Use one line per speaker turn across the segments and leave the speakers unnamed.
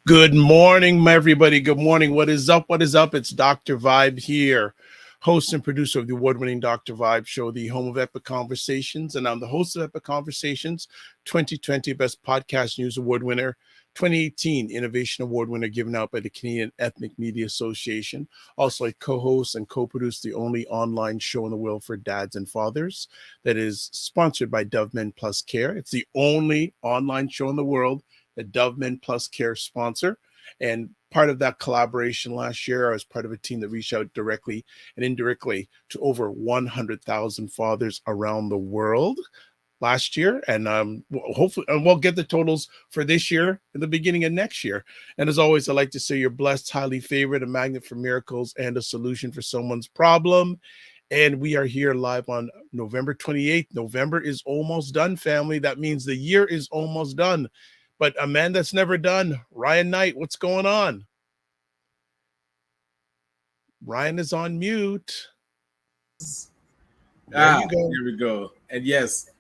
Good morning, everybody. Good morning. What is up? What is up? It's Dr. Vibe here, host and producer of the award-winning Dr. Vibe show, the home of Epic Conversations. And I'm the host of Epic Conversations, 2020 Best Podcast News Award winner, 2018 Innovation Award winner given out by the Canadian Ethnic Media Association. Also, I co-host and co-produce the only online show in the world for dads and fathers that is sponsored by Dove Men Plus Care. It's the only online show in the world the Dove Men Plus Care sponsor. And part of that collaboration last year, I was part of a team that reached out directly and indirectly to over 100,000 fathers around the world last year. And hopefully we'll get the totals for this year in the beginning of next year. And as always, I like to say you're blessed, highly favored, a magnet for miracles, and a solution for someone's problem. And we are here live on November 28th. November is almost done, family. That means the year is almost done. But a man that's never done, Ryan Knight, what's going on? Ryan is on mute.
There you go. Here we go. And yes,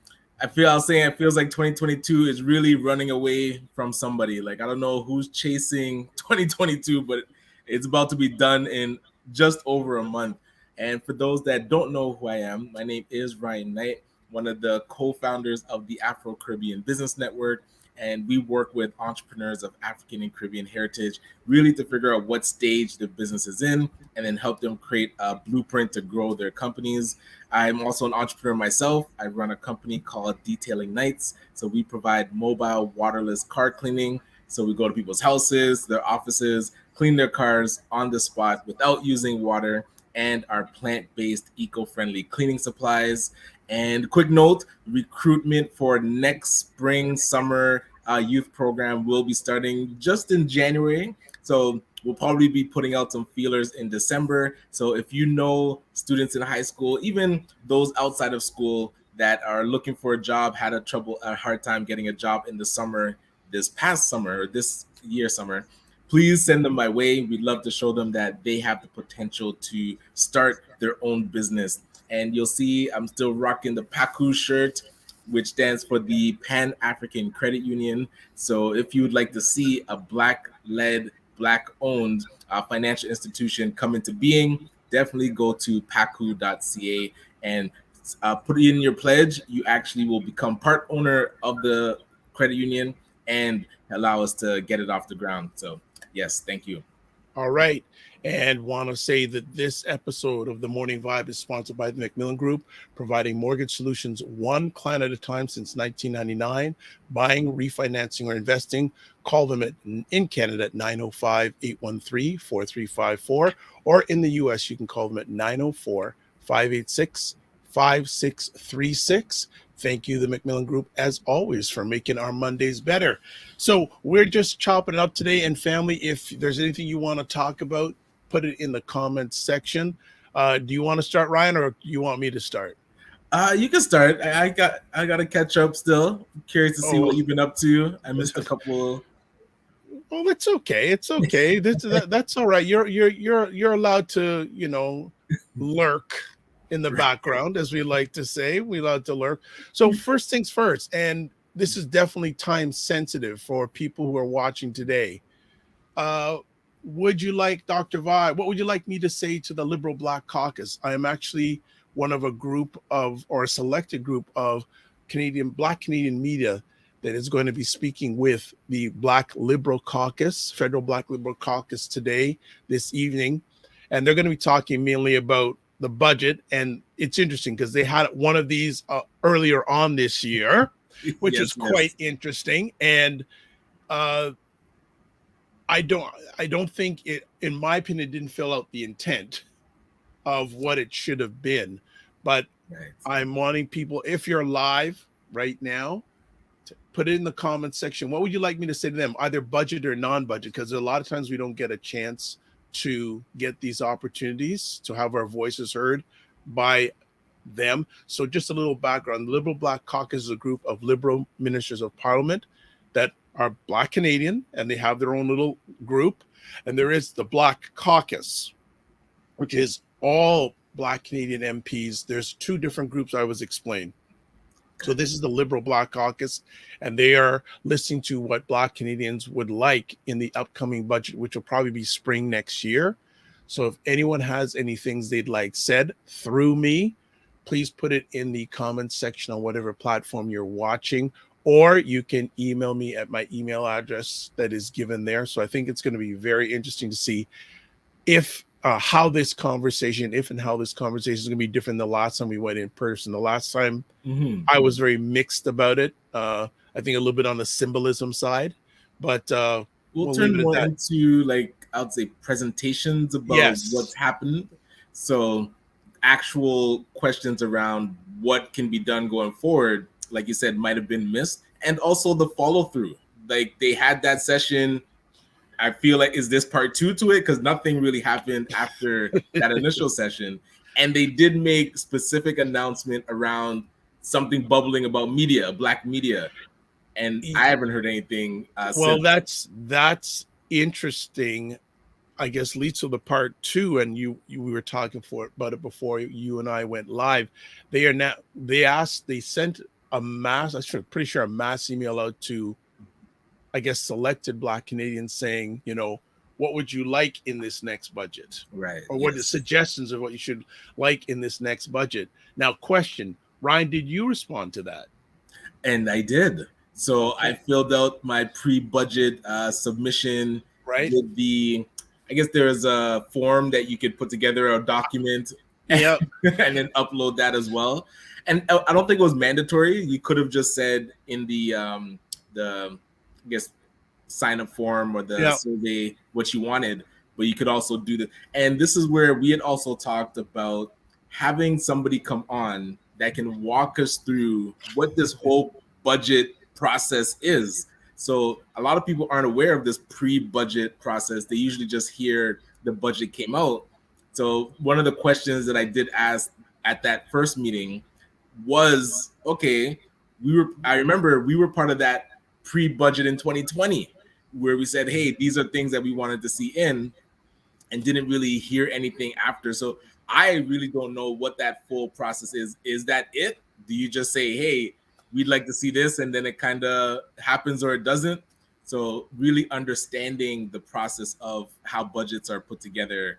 it feels like 2022 is really running away from somebody. Like, I don't know who's chasing 2022, but it's about to be done in just over a month. And for those that don't know who I am, my name is Ryan Knight, one of the co-founders of the Afro-Caribbean Business Network. And we work with entrepreneurs of African and Caribbean heritage, really to figure out what stage the business is in and then help them create a blueprint to grow their companies. I'm also an entrepreneur myself. I run a company called Detailing Nights. So we provide mobile waterless car cleaning. So we go to people's houses, their offices, clean their cars on the spot without using water, and our plant-based eco-friendly cleaning supplies. And quick note, recruitment for next spring, summer youth program will be starting just in January. So we'll probably be putting out some feelers in December. So if you know students in high school, even those outside of school that are looking for a job, had a hard time getting a job in the summer, this past summer, or this year summer, please send them my way. We'd love to show them that they have the potential to start their own business. And you'll see I'm still rocking the PACU shirt, which stands for the Pan-African Credit Union. So if you would like to see a Black-led, Black-owned financial institution come into being, definitely go to pacu.ca and put in your pledge. You actually will become part owner of the credit union and allow us to get it off the ground. So yes, thank you.
All right. And want to say that this episode of The Morning Vibe is sponsored by the Macmillan Group, providing mortgage solutions one client at a time since 1999. Buying, refinancing, or investing, call them in Canada at 905-813-4354, or in the U.S., you can call them at 904-586-5636. Thank you, the Macmillan Group, as always, for making our Mondays better. So we're just chopping it up today. And family, if there's anything you want to talk about, put it in the comments section. Do you want to start, Ryan, or do you want me to start?
You can start. I got to catch up still. I'm curious to see what you've been up to. I missed a couple.
Oh, it's okay. It's okay. That's all right. You're allowed to, lurk in the background, as we like to say. We love to lurk. So first things first, and this is definitely time sensitive for people who are watching today. Would you like, Dr. Vibe, what would you like me to say to the Liberal Black Caucus? I am actually one of a group of, or a selected group of Black Canadian media that is going to be speaking with the Black Liberal Caucus, Federal Black Liberal Caucus today, this evening. And they're going to be talking mainly about the budget. And it's interesting because they had one of these earlier on this year, which is quite interesting. And I don't think it, in my opinion, didn't fill out the intent of what it should have been. But I'm wanting people, if you're live right now, to put it in the comments section. What would you like me to say to them, either budget or non-budget? Because a lot of times we don't get a chance to get these opportunities to have our voices heard by them. So just a little background. The Liberal Black Caucus is a group of Liberal ministers of Parliament that are Black Canadian, and they have their own little group. And there is the Black Caucus, which is all Black Canadian MPs. There's two different groups I was explained. So this is the Liberal Black Caucus, and they are listening to what Black Canadians would like in the upcoming budget, which will probably be spring next year. So if anyone has any things they'd like said through me, please put it in the comments section on whatever platform you're watching, or you can email me at my email address that is given there. So I think it's going to be very interesting to see if how this conversation is going to be different than the last time we went in person. The last time I was very mixed about it. I think a little bit on the symbolism side, but
we'll turn more into, like, I would say, presentations about what's happened. So actual questions around what can be done going forward, like you said, might have been missed. And also the follow through. Like, they had that session. I feel like, is this part 2 to it? Because nothing really happened after that initial session. And they did make specific announcement around something bubbling about media, Black media. And I haven't heard anything.
Well, since. That's interesting. I guess leads to the part 2, and we were talking about it before you and I went live. They sent a mass, I'm pretty sure a mass email out to, I guess, selected Black Canadians saying, what would you like in this next budget?
Right.
Or what are the suggestions of what you should like in this next budget? Now, question, Ryan, did you respond to that?
And I did. So I filled out my pre-budget submission.
Right.
With I guess there's a form that you could put together, a document, and then upload that as well. And I don't think it was mandatory. You could have just said in the I guess sign up form or the survey what you wanted, but you could also do that. And this is where we had also talked about having somebody come on that can walk us through what this whole budget process is. So a lot of people aren't aware of this pre-budget process. They usually just hear the budget came out. So one of the questions that I did ask at that first meeting was, okay, I remember we were part of that pre-budget in 2020 where we said, hey, these are things that we wanted to see in, and didn't really hear anything after. So I really don't know what that full process is. Is that it? Do you just say, hey, we'd like to see this, and then it kind of happens or it doesn't? So really understanding the process of how budgets are put together.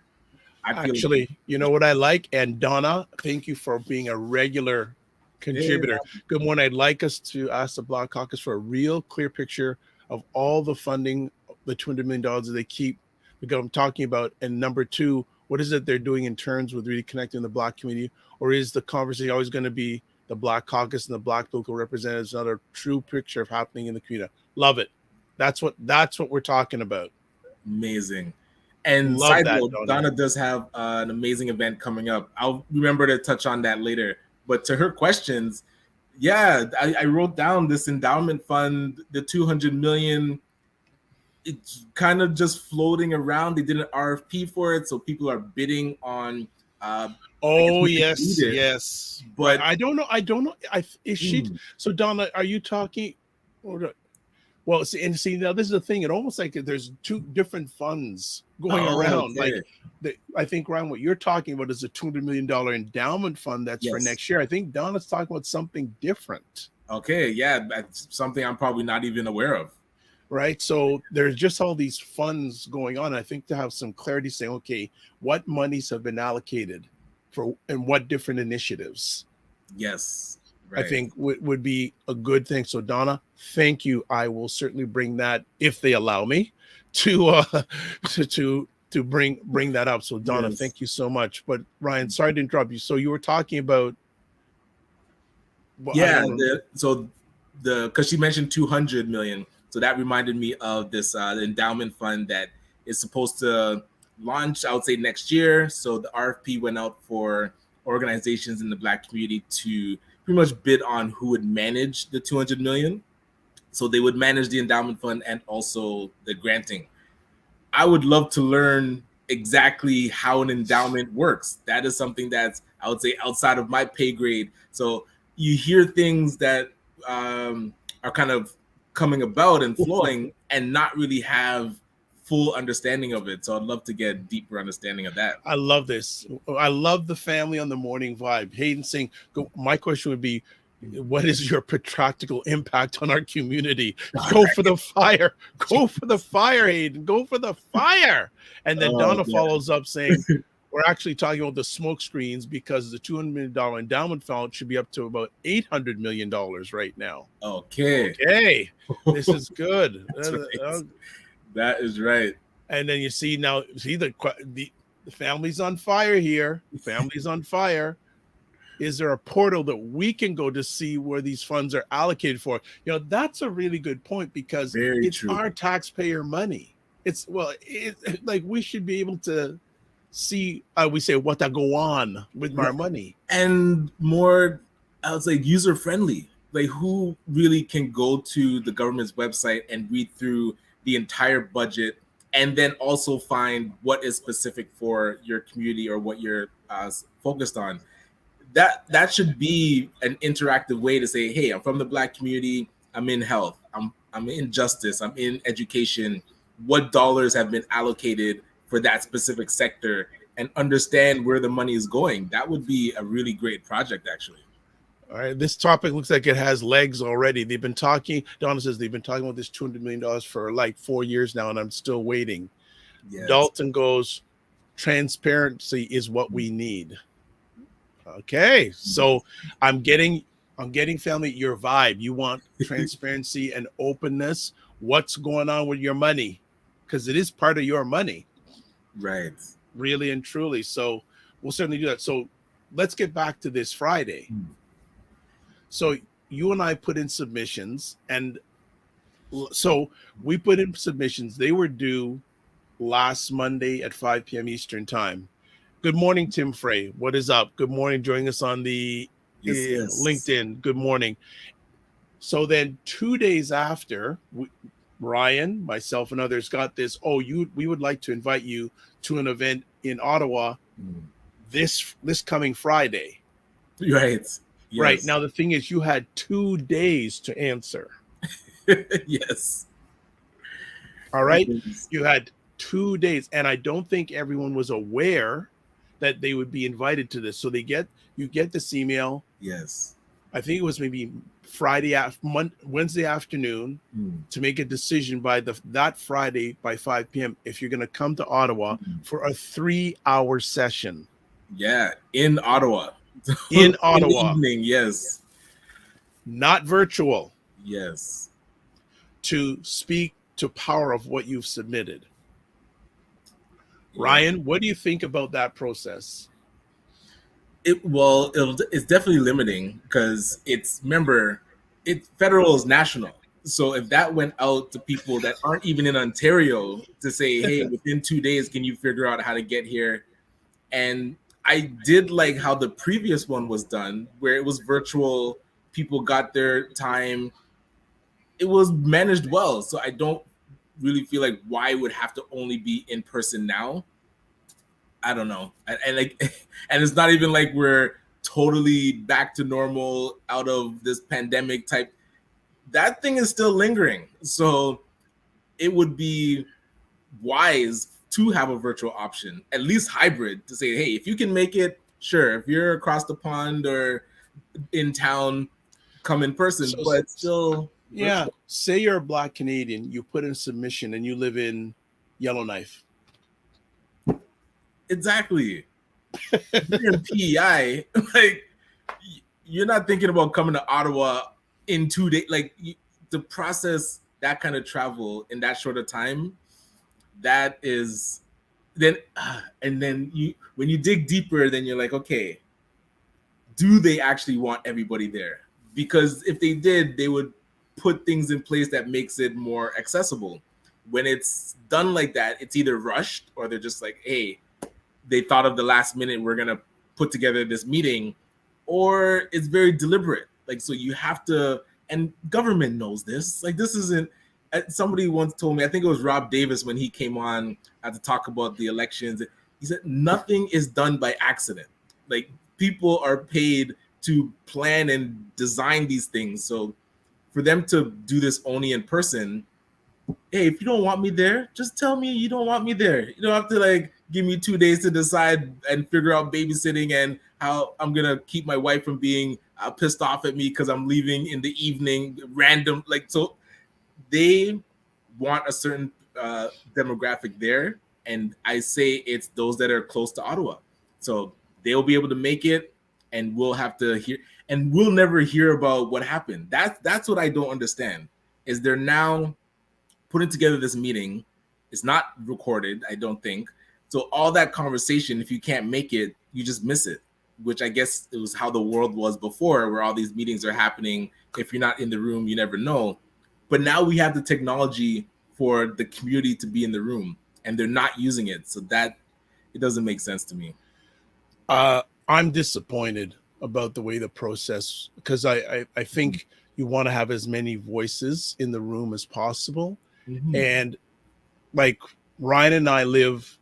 Actually, you know what I like? And Donna, thank you for being a regular contributor. Good morning. I'd like us to ask the Black Caucus for a real clear picture of all the funding, the $200 million that they keep, because I'm talking about. And number 2, what is it they're doing in terms with really connecting the Black community? Or is the conversation always going to be the Black Caucus and the Black local representatives, not a true picture of happening in the community? Love it. That's what we're talking about.
Amazing. And side note, Donna does have an amazing event coming up. I'll remember to touch on that later. But to her questions, I wrote down this endowment fund, the $200 million. It's kind of just floating around. They did an RFP for it, so people are bidding on.
Yes. But I don't know. Is she? So Donna, are you talking? Well, see, now this is the thing. It almost like there's 2 different funds going around. Okay. Like, I think, Ryan, what you're talking about is a $200 million endowment fund that's for next year. I think Donna's talking about something different.
Okay, yeah, that's something I'm probably not even aware of.
Right. So there's just all these funds going on. I think to have some clarity saying, okay, what monies have been allocated for and what different initiatives.
Yes.
I
Right.
think would be a good thing. So Donna, thank you. I will certainly bring that if they allow me to to bring that up. So Donna,
Yes.
thank you so much. But Ryan, sorry to interrupt you. So you were talking about, well, I
Yeah.
don't know.
Because she mentioned 200 million, so that reminded me of this endowment fund that is supposed to launch, I would say, next year. So the RFP went out for organizations in the Black community to pretty much bid on who would manage the 200 million. So they would manage the endowment fund and also the granting. I would love to learn exactly how an endowment works. That is something that's, I would say, outside of my pay grade. So you hear things that are kind of coming about and flowing and not really have full understanding of it. So I'd love to get deeper understanding of that.
I love this. I love the family on the morning vibe. Hayden saying, my question would be, what is your practical impact on our community? Go for the fire. Go for the fire, Hayden. Go for the fire. And then
Oh,
Donna
yeah.
follows up saying, we're actually talking about the smoke screens because the $200 million endowment fund should be up to about $800 million right now.
Okay.
Okay. This is good.
That's right. That is right.
And then you see now, the family's on fire here. Family's on fire. Is there a portal that we can go to see where these funds are allocated for? You know, that's a really good point because
Very
it's
true.
our taxpayer money. It's like we should be able to see. We say what that go on with our money,
and more, I would say, user friendly. Like, who really can go to the government's website and read through the entire budget and then also find what is specific for your community or what you're focused on? That should be an interactive way to say, hey, I'm from the Black community, I'm in health, I'm in justice, I'm in education. What dollars have been allocated for that specific sector, and understand where the money is going? That would be a really great project, actually.
all right, this topic looks like it has legs already. They've been talking. Donna says they've been talking about this $200 million for like 4 years now, and I'm still waiting.
Yes.
Dalton goes, transparency is what we need. Okay, so I'm getting family your vibe. You want transparency and openness. What's going on with your money? Because it is part of your money,
Right.
really and truly. So we'll certainly do that. So let's get back to this Friday. So you and I put in submissions, and so we put in submissions. They were due last Monday at 5 p.m. Eastern time. Good morning, Tim Frey. What is up? Good morning. Joining us on the
Yes.
LinkedIn. Good morning. So then 2 days after, Ryan, myself, and others got this. Oh, we would like to invite you to an event in Ottawa this coming Friday.
Right. Yes.
Right. Now, the thing is, you had 2 days to answer.
Yes.
All right. You had 2 days. And I don't think everyone was aware that they would be invited to this. So you get this email.
Yes.
I think it was maybe Wednesday afternoon to make a decision by that Friday by 5 p.m. if you're going to come to Ottawa for a 3-hour session.
Yeah, in Ottawa.
In Ottawa.
In the evening, yes.
Not virtual.
Yes.
To speak to power of what you've submitted. Ryan, what do you think about that process?
It's definitely limiting because remember, federal is national. So if that went out to people that aren't even in Ontario to say, hey, within 2 days, can you figure out how to get here? And I did like how the previous one was done, where it was virtual, people got their time. It was managed well. So I don't really feel like why it would have to only be in person now. I don't know. And it's not even like we're totally back to normal out of this pandemic type. That thing is still lingering. So it would be wise to have a virtual option, at least hybrid, to say, hey, if you can make it, sure. If you're across the pond or in town, come in person, but still.
Yeah. Virtual. Say you're a Black Canadian, you put in a submission and you live in Yellowknife.
Exactly. you're in PEI, like you're not thinking about coming to Ottawa in 2 days. Like the process that kind of travel in that short of time, that is then and then you when you dig deeper, then you're like, okay, do they actually want everybody there? Because if they did, they would put things in place that makes it more accessible. When it's done like that, it's either rushed or they're just like, hey, they thought of the last minute, we're gonna put together this meeting, or it's very deliberate. Like, so you have to, and government knows this. Like, this isn't. Somebody once told me, I think it was Rob Davis when he came on to talk about the elections. He said nothing is done by accident. Like, people are paid to plan and design these things. So for them to do this only in person, hey, if you don't want me there, just tell me you don't want me there. You don't have to like give me 2 days to decide and figure out babysitting and how I'm gonna keep my wife from being pissed off at me because I'm leaving in the evening, random. Like, so they want a certain demographic there, and I say it's those that are close to Ottawa. So they'll be able to make it, and we'll have to hear, and we'll never hear about what happened. That's what I don't understand. Is they're now putting together this meeting. It's not recorded, I don't think. So all that conversation, if you can't make it, you just miss it, which I guess it was how the world was before, where all these meetings are happening. If you're not in the room, you never know. But now we have the technology for the community to be in the room, and they're not using it. So that it doesn't make sense to me.
I'm disappointed about the way the process, because I think you want to have as many voices in the room as possible.
Mm-hmm.
And like Ryan and I live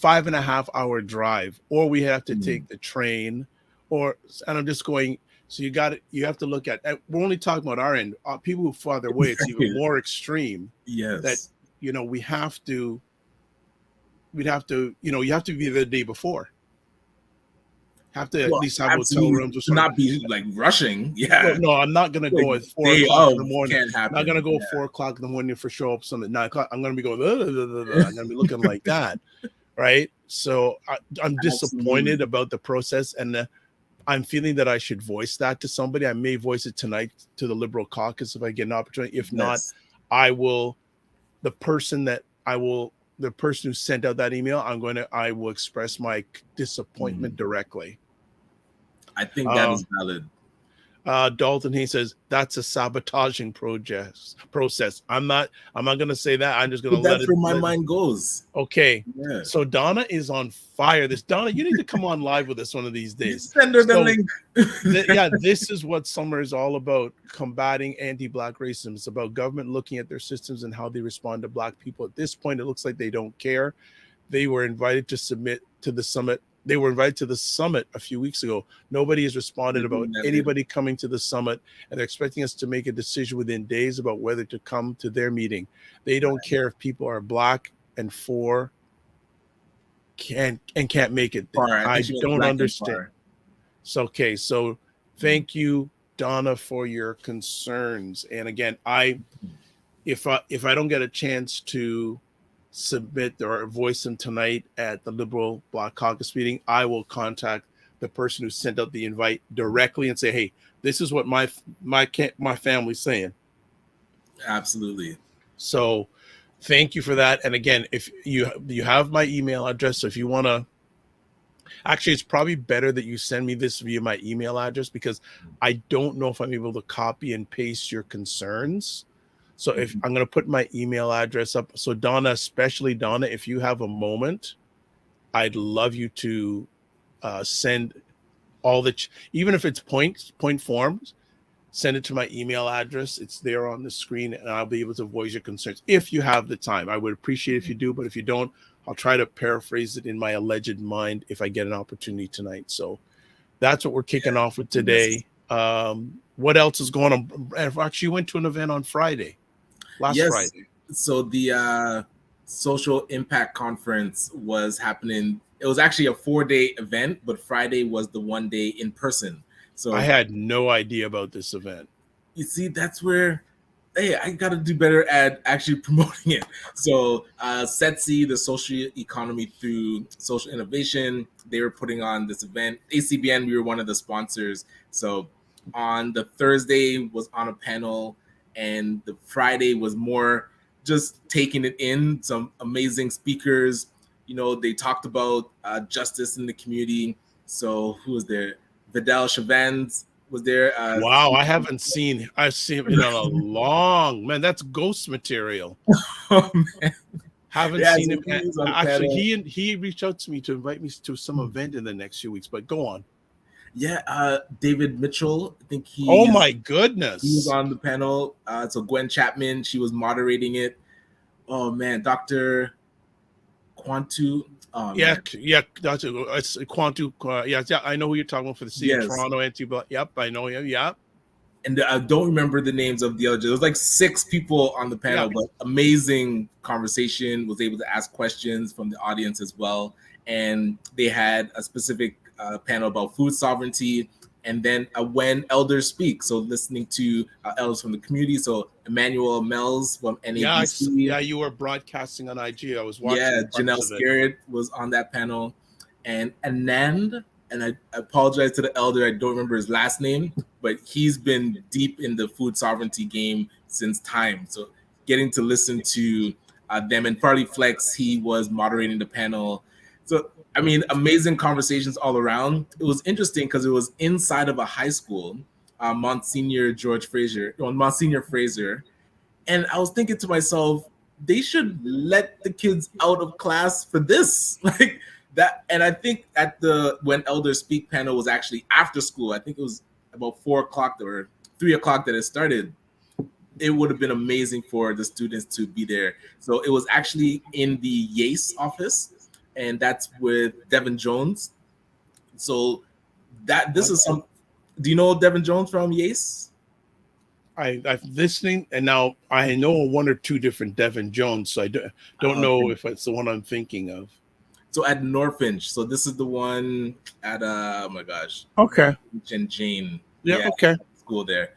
5.5 hour drive, or we have to take the train, and I'm just going. So you have to look at. We're only talking about our end. People who are farther away, it's even more extreme.
Yes.
That we'd have to. You have to be there the day before. Have to at least have hotel rooms or something.
Not be like rushing. Yeah.
No, I'm not gonna go at 4 o'clock in the morning.
I'm
not gonna go at 4 o'clock in the morning for show up some at 9 o'clock. I'm gonna be going. I'm gonna be looking like that, right? So I'm disappointed about the process, and I'm feeling that I should voice that to somebody. I may voice it tonight to the Liberal caucus if I get an opportunity. If not, I will. The person who sent out that email, I will express my disappointment directly.
I think that is valid.
Dalton, he says that's a sabotaging process. I'm not going to say that. I'm just going to let it.
That's where my mind goes.
Okay. Yeah. So Donna is on fire. Donna, you need to come on live with us one of these days.
Send her the link.
This is what summer is all about: combating anti-Black racism. It's about government looking at their systems and how they respond to Black people. At this point, it looks like they don't care. They were invited to submit to the summit. They were invited to the summit a few weeks ago. Nobody has responded about anybody coming to the summit, and they're expecting us to make a decision within days about whether to come to their meeting. They don't care if people are Black and can't make it. I don't understand. So okay, so thank you, Donna, for your concerns. And again, if I don't get a chance to submit or voice them tonight at the Liberal Black Caucus meeting, I will contact the person who sent out the invite directly and say, hey, this is what my family's saying.
Absolutely.
So thank you for that. And again, if you have my email address, so if you want to, actually, it's probably better that you send me this via my email address, because I don't know if I'm able to copy and paste your concerns. So if I'm going to put my email address up. So Donna, especially Donna, if you have a moment, I'd love you to send all even if it's point forms, send it to my email address. It's there on the screen, and I'll be able to voice your concerns if you have the time. I would appreciate if you do, but if you don't, I'll try to paraphrase it in my alleged mind if I get an opportunity tonight. So that's what we're kicking off with today. What else is going on? Actually, you went to an event on Friday. Last Friday.
So the Social Impact Conference was happening. It was actually a 4-day event, but Friday was the 1 day in person. So
I had no idea about this event.
You see, that's where hey, I got to do better at actually promoting it. So, SETSI, the social economy through social innovation, they were putting on this event. ACBN, we were one of the sponsors. So, on the Thursday was on a panel, and the Friday was more just taking it in. Some amazing speakers. They talked about justice in the community. So, who was there? Vidal Chavez was there.
Wow, I haven't seen. I've seen him in a long man. That's ghost material.
Oh, man.
Haven't
Yeah,
seen
so
him.
he was on the
Actually,
panel.
he reached out to me to invite me to some event in the next few weeks. But go on.
Yeah, David Mitchell. I think
Oh
he
my
was
goodness.
on the panel. So Gwen Chapman, she was moderating it. Oh man, Dr. Quantu. Oh
Yeah,
man,
yeah. That's it's Quantum. Yeah, yeah. I know who you're talking about for the city of
yes.
Toronto. Yep, I know him. Yeah,
And I don't remember the names of the other. There was like 6 people on the
yeah.
panel, but amazing conversation. Was able to ask questions from the audience as well, and they had a specific panel about food sovereignty, and then when elders speak. So listening to elders from the community. So Emmanuel Mells from
Yeah,
NABC.
yeah, you were broadcasting on IG. I was
Yeah,
watching parts
Janelle
of it.
Scarrett was on that panel, and Anand, and I apologize to the elder, I don't remember his last name, but he's been deep in the food sovereignty game since time. So getting to listen to them, and Farley Flex, he was moderating the panel. So I mean, amazing conversations all around. It was interesting because it was inside of a high school, Monsignor Fraser, and I was thinking to myself, they should let the kids out of class for this. Like that. And I think at the when Elders Speak panel was actually after school, I think it was about 4 o'clock or 3 o'clock that it started. It would have been amazing for the students to be there. So it was actually in the Yace office, and that's with Devin Jones. So that this
What?
is some. Do you know Devin Jones from Yace?
I'm listening, and now I know one or two different Devin Jones, so I don't know
Okay.
if it's the one I'm thinking of.
So at Norfinch. So this is the one at oh my gosh,
Okay.
Norfinch and Jane.
Yeah.
Yeah,
Okay.
school there.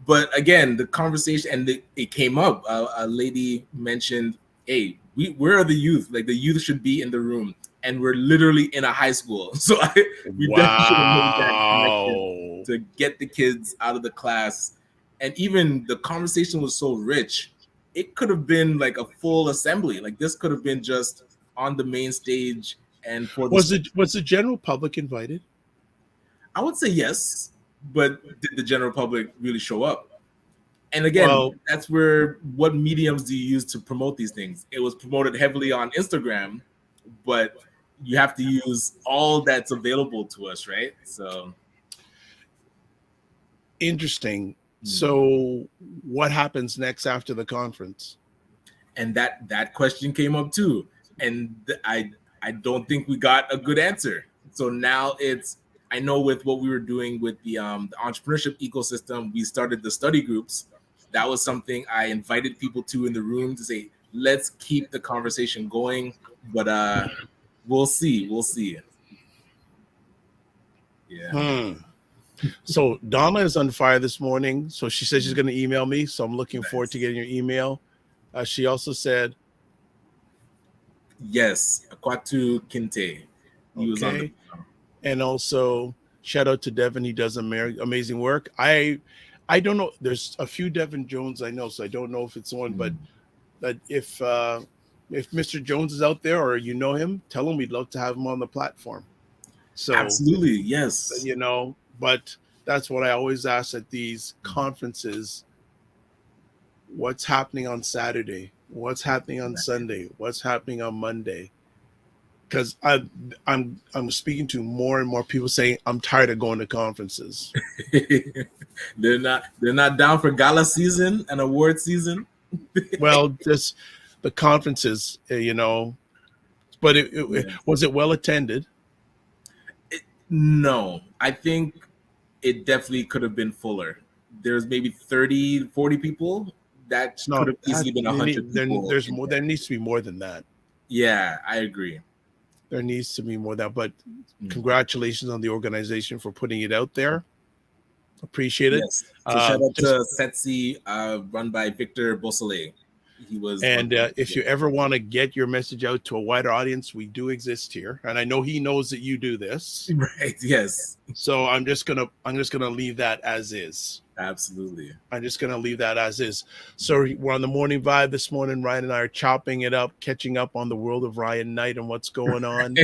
But again, the conversation and it came up. A lady mentioned, "Hey, where are the youth? Like the youth should be in the room." And we're literally in a high school, so we definitely should have made that connection
Wow.
to get the kids out of the class. And even the conversation was so rich, it could have been like a full assembly. Like this could have been just on the main stage and for the
Was the general public invited?
I would say yes, but did the general public really show up? And again,
Well,
that's where what mediums do you use to promote these things? It was promoted heavily on Instagram, but you have to use all that's available to us, right? So
interesting. So, what happens next after the conference?
and that question came up too, and I don't think we got a good answer. So now it's I know with what we were doing with the entrepreneurship ecosystem, we started the study groups. That was something I invited people to in the room to say, let's keep the conversation going, but we'll see. Yeah.
Hmm. So Donna is on fire this morning. So she said she's going to email me. So I'm looking forward to
Nice.
getting your email. She also said,
Yes, Akwatu Kinte. He was on the
okay. And also shout out to Devin. He does amazing work. I don't know. There's a few Devin Jones I know, so I don't know if it's one, but if Mr. Jones is out there or you know him, tell him we'd love to have him on the platform. So,
Absolutely, yes.
but that's what I always ask at these conferences. What's happening on Saturday? What's happening on Sunday? What's happening on Monday? Because I'm speaking to more and more people saying I'm tired of going to conferences.
They're not down for gala season and award season.
Well, just the conferences, but
Yes.
was it well attended?
No, I think it definitely could have been fuller. There's maybe 30, 40 people. That
It's
could
not
have
that
easily been 100 people
there's
in
more. There
there.
needs to be more than that.
Yeah, I agree.
There needs to be more than that. But congratulations on the organization for putting it out there. Appreciate it.
Yes. So shout out
Just
to Setsi, run by Victor Beausoleil. He was
And if you ever want to get your message out to a wider audience, we do exist here, and I know he knows that you do this.
Right. Yes.
So I'm just gonna leave that as is.
Absolutely.
I'm just gonna leave that as is. So we're on the morning vibe this morning. Ryan and I are chopping it up, catching up on the world of Ryan Knight and what's going on.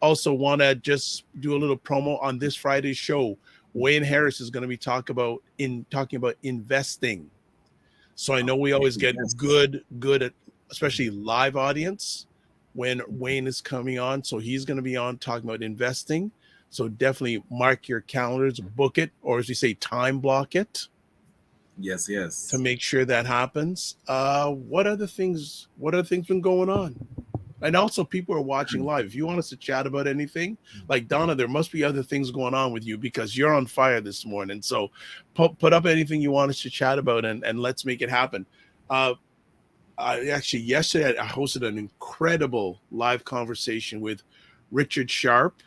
Also, want to just do a little promo on this Friday's show. Wayne Harris is going to be talking about investing. So I know we always get good at, especially live audience when Wayne is coming on. So he's going to be on talking about investing. So definitely mark your calendars, book it, or as we say, time block it.
Yes, yes.
To make sure that happens. What other things been going on? And also, people are watching live. If you want us to chat about anything, like Donna, there must be other things going on with you because you're on fire this morning. So put up anything you want us to chat about, and let's make it happen. Yesterday, I hosted an incredible live conversation with Richard Sharp,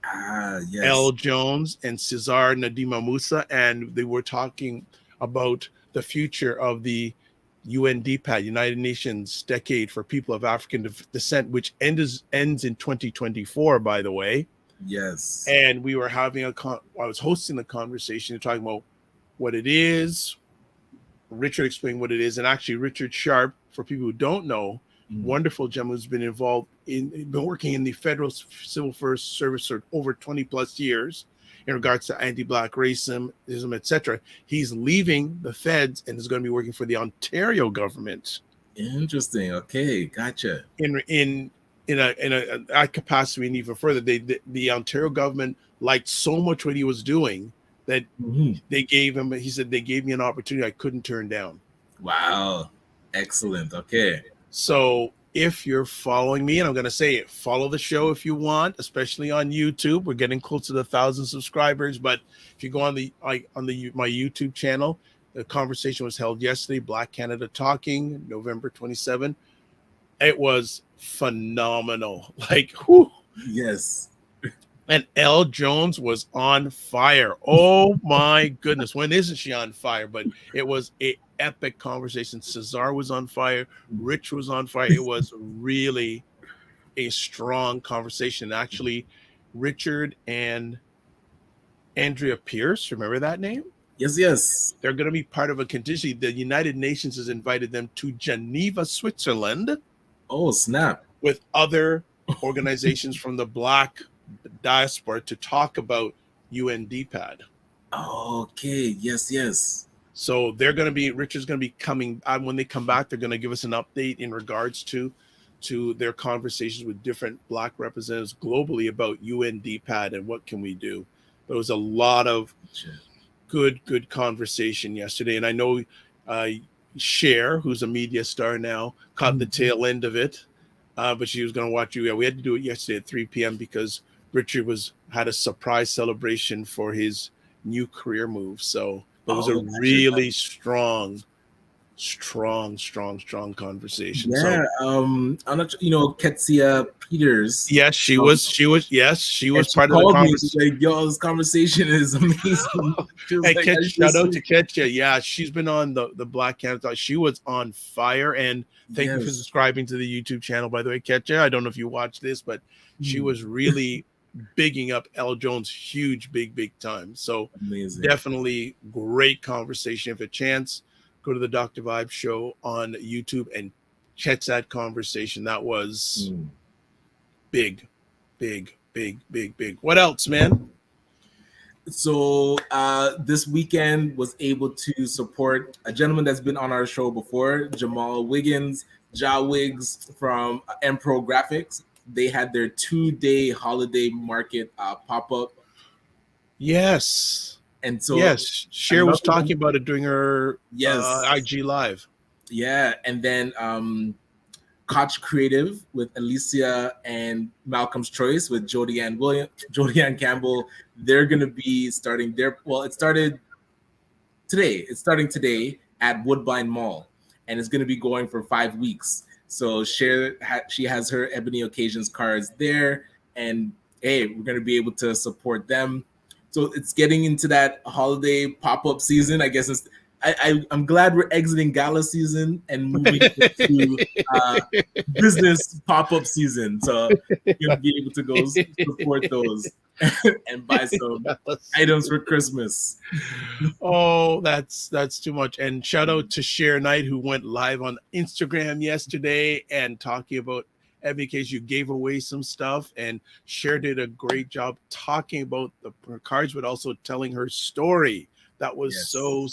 yes.
L. Jones, and Cesar Nadima Musa, and they were talking about the future of the UNDPAD, United Nations Decade for People of African Descent, which ends in 2024, by the way.
Yes.
And we were having I was hosting the conversation, talking about what it is. Richard explained what it is, and actually Richard Sharp, for people who don't know, wonderful gentleman who's been been working in the Federal Civil Service for over 20 plus years in regards to anti-Black racism, etc. He's leaving the feds and is going to be working for the Ontario government.
Interesting. Okay, gotcha.
In a capacity and even further, the Ontario government liked so much what he was doing that they gave him. He said they gave me an opportunity I couldn't turn down.
Wow, excellent. Okay.
So if you're following me, and I'm going to say it, follow the show if you want, especially on YouTube. We're getting close to 1,000 subscribers. But if you go on my YouTube channel, the conversation was held yesterday, Black Canada Talking, November 27. It was phenomenal. Like, whew.
Yes.
And L. Jones was on fire. Oh my goodness. When isn't she on fire? But it was a epic conversation. Cesar was on fire. Rich was on fire. It was really a strong conversation. Actually, Richard and Andrea Pierce, remember that name?
Yes, yes.
They're going to be part of a contingency. The United Nations has invited them to Geneva, Switzerland.
Oh, snap.
With other organizations from the Black diaspora to talk about UNDPAD.
Okay. Yes, yes.
So Richard's going to be coming when they come back. They're going to give us an update in regards to their conversations with different Black representatives globally about UNDPAD and what can we do. There was a lot of good conversation yesterday, and I know Cher, who's a media star now, caught the tail end of it, but she was going to watch you. Yeah, we had to do it yesterday at 3 p.m. because Richard had a surprise celebration for his new career move. So it was a really strong conversation.
Yeah, I'm not. Ketsia Peters.
Yes, she was. Yes, she was part of the conversation.
Like, yo, this conversation is amazing.
Hey, shout out to Ketsia. Yeah, she's been on the Black Canada. She was on fire, and thank you for subscribing to the YouTube channel. By the way, Ketsia, I don't know if you watch this, but she was really bigging up L. Jones, huge, big time. So amazing. Definitely great conversation. If a chance, go to the Dr. Vibe show on YouTube and catch that conversation. That was big. What else, man?
So this weekend was able to support a gentleman that's been on our show before, Jamal Wiggins, Ja Wiggs from Empro Graphics. They had their 2-day holiday market pop-up.
Yes.
And so
yes, Cher was talking about it during her IG live.
Yeah, and then Koch Creative with Alicia and Malcolm's Choice with Jodie Ann Campbell. They're gonna be starting it started today. It's starting today at Woodbine Mall, and it's gonna be going for 5 weeks. So she has her Ebony Occasions cards there, and hey, we're gonna be able to support them. So it's getting into that holiday pop-up season. I guess I'm glad we're exiting gala season and moving into business pop-up season. So you're gonna be able to go support those and buy some items for Christmas.
Oh, that's too much. And shout out to Share Knight, who went live on Instagram yesterday and talking about case you gave away some stuff, and Cher did a great job talking about her cards, but also telling her story. That was so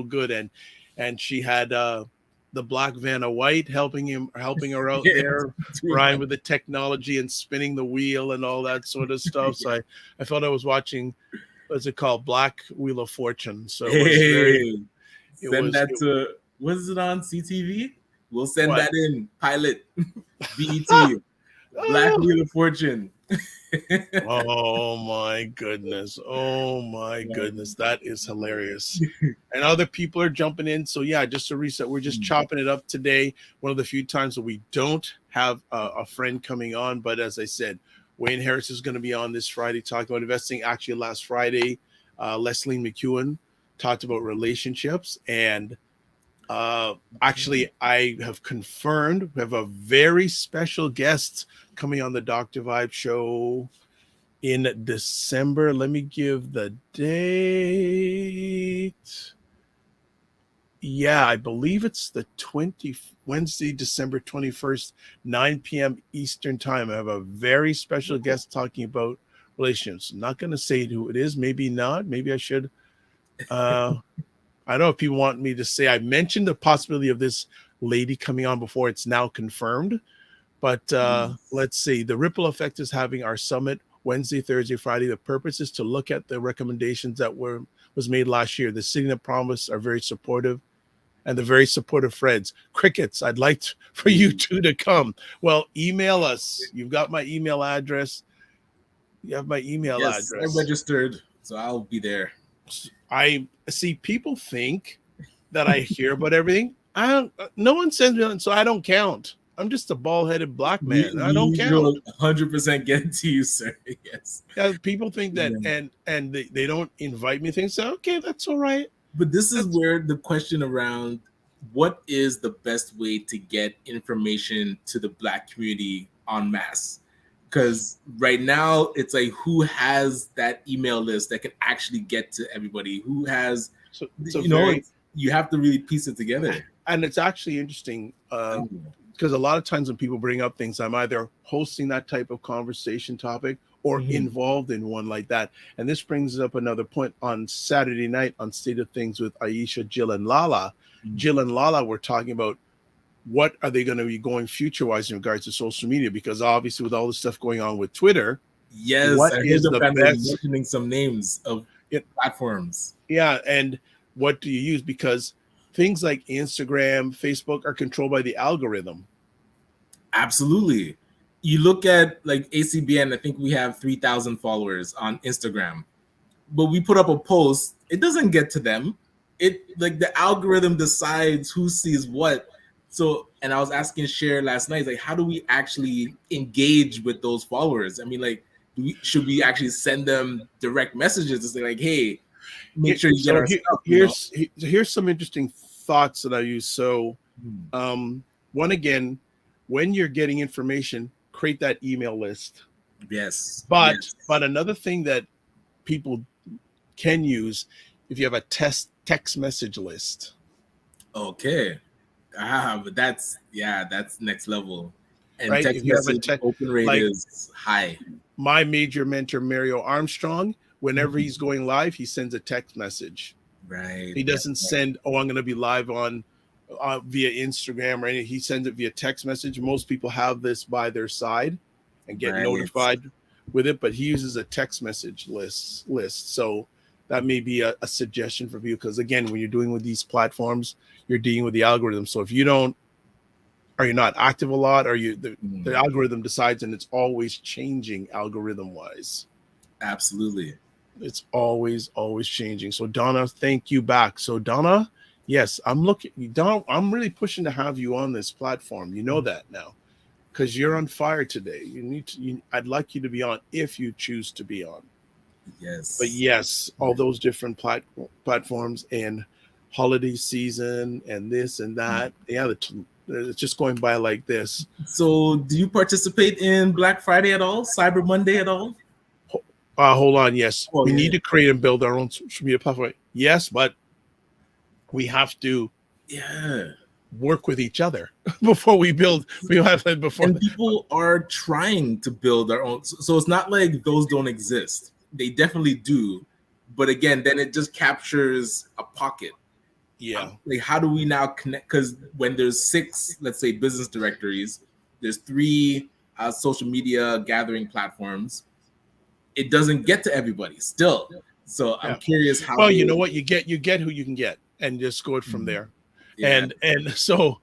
good. And she had the Black Vanna White helping her out there, Ryan, with the technology and spinning the wheel and all that sort of stuff. So I felt I was watching, what's it called, Black Wheel of Fortune. So it was very
what is it on CTV? We'll send
what?
that in pilot. BET Black Wheel of Fortune.
Oh my goodness. That is hilarious. And other people are jumping in. So yeah, just to reset, we're just chopping it up today. One of the few times that we don't have a friend coming on, but as I said, Wayne Harris is going to be on this Friday talking about investing. Actually, last Friday, Leslie McEwen talked about relationships. And actually, I have confirmed we have a very special guest coming on the Dr. Vibe show in December. Let me give the date. Yeah, I believe it's the Wednesday, December 21st, 9 p.m. Eastern time. I have a very special guest talking about relationships. I'm not going to say who it is. Maybe not. Maybe I should. I don't know if people want me to say. I mentioned the possibility of this lady coming on before it's now confirmed. But let's see. The Ripple Effect is having our summit Wednesday, Thursday, Friday. The purpose is to look at the recommendations that was made last year. The City of Promise are very supportive, and the very supportive friends. Crickets, I'd like for you two to come. Well, email us. You've got my email address. You have my email address.
I registered, so I'll be there.
I see people think that I hear about everything. No one sends me on, so I don't count. I'm just a bald-headed black man. I don't count.
100% get to you, sir. Yes.
Yeah, people think that, and they don't invite me. Things so okay, that's all right.
But this is where the question around what is the best way to get information to the Black community en masse? Because right now it's like, who has that email list that can actually get to everybody? Who has, you have to really piece it together.
And it's actually interesting because a lot of times when people bring up things, I'm either hosting that type of conversation topic or involved in one like that. And this brings up another point. On Saturday night on State of Things with Aisha, Jill, and Lala. Jill and Lala were talking about what are they going to be going future-wise in regards to social media, because obviously with all the stuff going on with Twitter.
Yes, what is the best? Mentioning some names of platforms.
Yeah, and what do you use? Because things like Instagram, Facebook are controlled by the algorithm.
Absolutely. You look at like ACBN, I think we have 3,000 followers on Instagram, but we put up a post, it doesn't get to them. It like the algorithm decides who sees what. So, and I was asking Cher last night, like, how do we actually engage with those followers? I mean, like, should we actually send them direct messages to say like, hey, make sure you get our stuff?
Here's some interesting thoughts that I use. So, one, again, when you're getting information, create that email list.
Yes.
But another thing that people can use, if you have a text message list.
Okay. But that's next level. And
right?
Text message open rate is high.
My major mentor, Mario Armstrong, whenever he's going live, he sends a text message.
Right.
He doesn't send, I'm going to be live on via Instagram or anything. He sends it via text message. Most people have this by their side and get notified with it, but he uses a text message list. So that may be a suggestion for you, because again, when you're doing with these platforms, you're dealing with the algorithm. So if you don't, or you're not active a lot, or the algorithm decides, and it's always changing algorithm wise.
Absolutely.
It's always changing. So Donna, thank you back. So Donna, yes, I'm really pushing to have you on this platform. You know that now, because you're on fire today. I'd like you to be on if you choose to be on. But
Yes.
yes, all those different platforms and holiday season and this and that. Yeah, it's just going by like this.
So, do you participate in Black Friday at all? Cyber Monday at all?
Hold on. Yes,
Oh
we
yeah,
need to create and build our own social media platform. Yes, but we have to
yeah.
work with each other before we build. We have before.
And people are trying to build their own. So it's not like those don't exist. They definitely do. But again, then it just captures a pocket.
Yeah,
Like, how do we now connect? Because when there's 6, let's say, business directories, there's 3 social media gathering platforms. It doesn't get to everybody still. So I'm
yeah.
curious how
Well, you
they.
know what, you get who you can get, and just go it from there.
Yeah.
And so,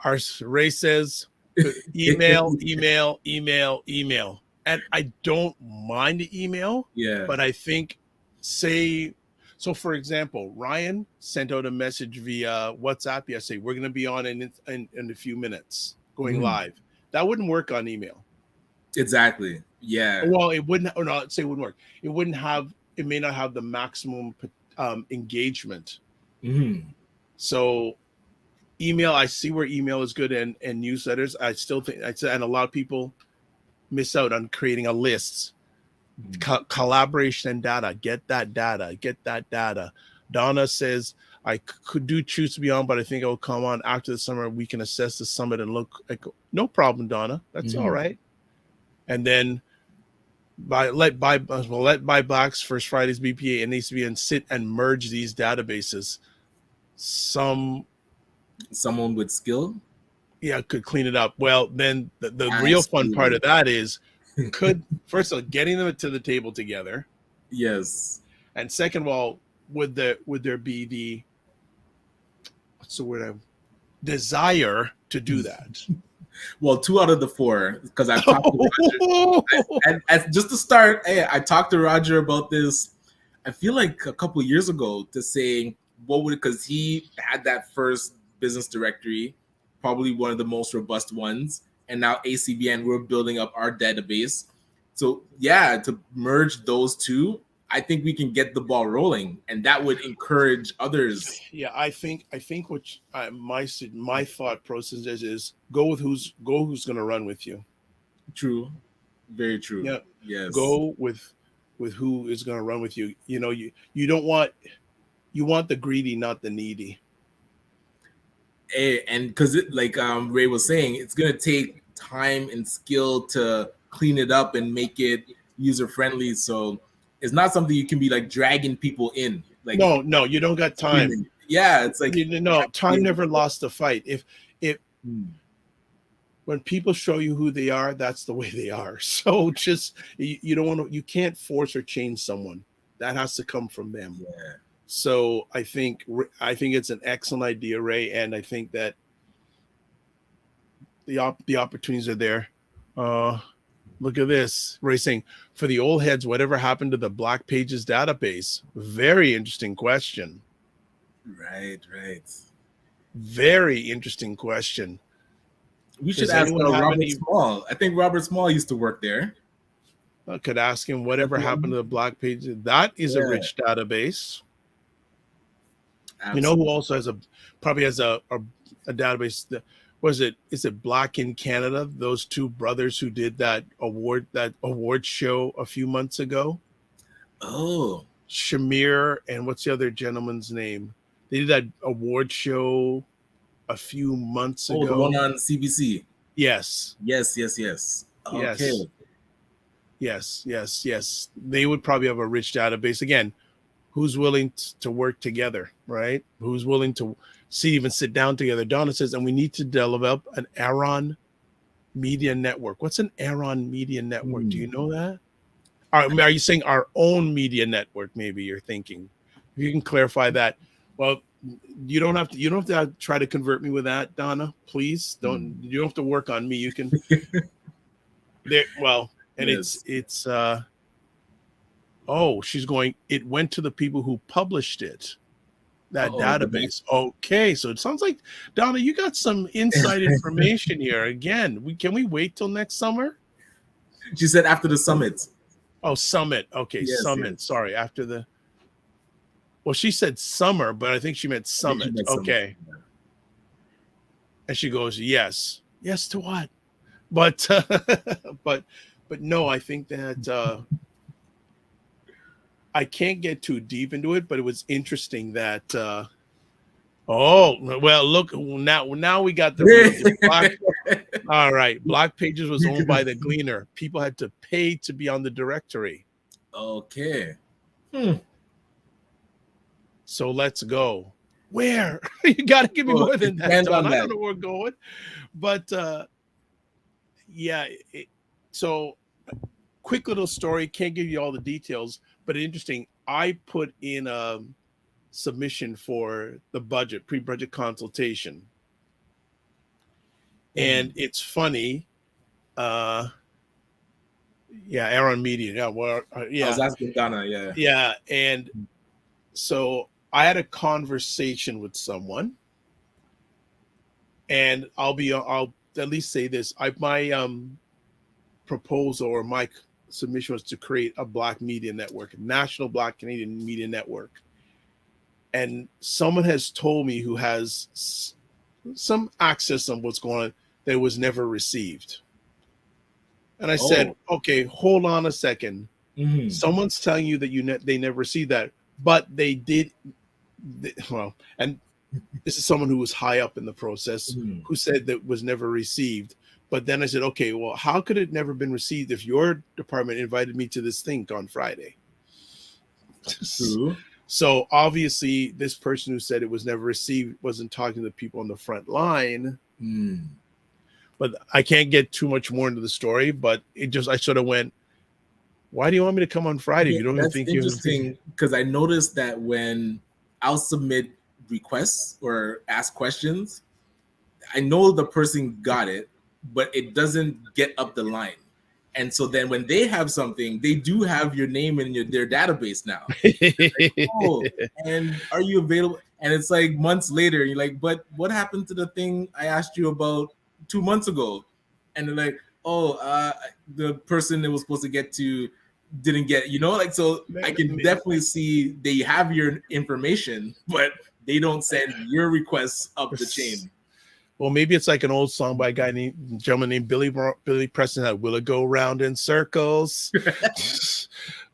our Ray says, email, email, email, email, and I don't mind the email,
Yeah.
but I think say. So, for example, Ryan sent out a message via WhatsApp yesterday. We're going to be on in a few minutes, going
Mhm.
live. That wouldn't work on email.
Exactly. Yeah.
Well, it wouldn't, or not say it wouldn't work. It wouldn't have, it may not have the maximum engagement.
Mhm.
So email, I see where email is good, and newsletters. I still think, and a lot of people miss out on creating a list. Collaboration and data. Get that data. Get that data. Donna says, I could do choose to be on, but I think I'll come on after the summer. We can assess the summit and look. Like, no problem, Donna. That's all
Mhm.
right. And then let buy blacks first Friday's BPA. It needs to be and sit and merge these databases. Some
Someone with skill.
could clean it up. Well, then the real fun part
Absolutely.
of that is could first of all getting them to the table together,
Yes.
and second of all, would there be the what's the word I desire to do that?
Well, 2 out of the 4, because I've talked to Roger. And as just to start, hey, I talked to Roger about this. I feel like a couple years ago to say what would, because he had that first business directory, probably one of the most robust ones, and now ACBN, we're building up our database. So yeah, to merge those two, I think we can get the ball rolling, and that would encourage others.
Yeah, I think what my thought process is go who's going to run with you.
True, very true.
Yeah,
Yes.
go with who is going to run with you. You know, you don't want, you want the greedy, not the needy.
And because it, like Ray was saying, it's gonna take time and skill to clean it up and make it user friendly. So it's not something you can be like dragging people in, like
No, no, you don't got time.
screaming. Yeah, it's like
No, time never lost a fight. If
hmm,
when people show you who they are, that's the way they are. So just you don't want to, you can't force or change someone. That has to come from them.
yeah,
So I think it's an excellent idea, Ray, and I think that the opportunities are there. Uh, Look at this, Ray saying, for the old heads, whatever happened to the Black Pages database? Very interesting question.
right, right.
Very interesting question.
We should
Does
ask
anyone have
Robert
any?
Small. I think Robert Small used to work there.
I could ask him whatever happened
Definitely.
to the Black Pages. That is a
Yeah,
rich database. You know who
absolutely.
also has probably has a database that was it, is it Black in Canada? Those two brothers who did that award show a few months ago.
Oh,
Shamir and what's the other gentleman's name? They did that award show a few months
oh, the one
ago.
on CBC.
Yes,
Yes, yes, yes. Okay.
yes, yes. They would probably have a rich database. Again, who's willing to work together, right? Who's willing to even sit down together? Donna says, and we need to develop an Aaron media network. What's an Aaron media network? Do
Hmm.
you know that? Are you saying our own media network? Maybe you're thinking. If you can clarify that. Well, you don't have to try to convert me with that, Donna. Please don't.
Hmm.
You don't have to work on me. You can there. Well, and
Yes.
it's oh, she's going. It went to the people who published it. That
Oh,
database. Okay, so it sounds like Donna, you got some inside information here. Again, can we wait till next summer?
she said after the summit.
Oh, Summit. Okay,
Yes,
Summit.
yes.
Sorry, after the. Well, she said summer, but I think she meant
I think she
Summit.
meant Summit.
Okay, and she goes, "Yes, yes to what?" But, but, but no, I think that I can't get too deep into it. But it was interesting that. Oh well, look now we got the real deal. Black. All right, Black Pages was owned by the Gleaner. People had to pay to be on the directory.
Okay. Hmm.
So let's go. Where? You got to give me
Well,
more than that,
expand
Don.
on
I don't
that.
know where we're going, but yeah. So quick little story. Can't give you all the details, but interesting. I put in a submission for the budget, pre-budget consultation, and
Hmm.
it's funny. Uh, yeah, Aaron Media. Yeah, well,
I was
yeah,
asking Donna, yeah.
yeah, and so I had a conversation with someone, and I'll at least say this. My proposal or my submission was to create a Black media network, a national Black Canadian media network. And someone has told me who has some access on what's going on that was never received. And I said,
Oh.
okay, hold on a second.
Hmm.
Someone's telling you that they never received that, but they did. Well, and this is someone who was high up in the process
Hmm.
who said that was never received. But then I said, okay, well, how could it never been received if your department invited me to this thing on Friday?
True.
So obviously, this person who said it was never received wasn't talking to the people on the front line.
Hmm.
But I can't get too much more into the story. But I sort of went, why do you want me to come on Friday if
Yeah,
you don't even
that's
think you?
interesting because I noticed that when I'll submit requests or ask questions, I know the person got it, but it doesn't get up the line. And so then when they have something, they do have your name in their database now. Oh, and are you available? And it's like months later, you're like, but what happened to the thing I asked you about 2 months ago? And they're like, oh, the person that was supposed to get to didn't get, like, so I can definitely see they have your information, but they don't send your requests up the chain.
Well, maybe it's like an old song by a gentleman named Billy Preston that will it go round in circles?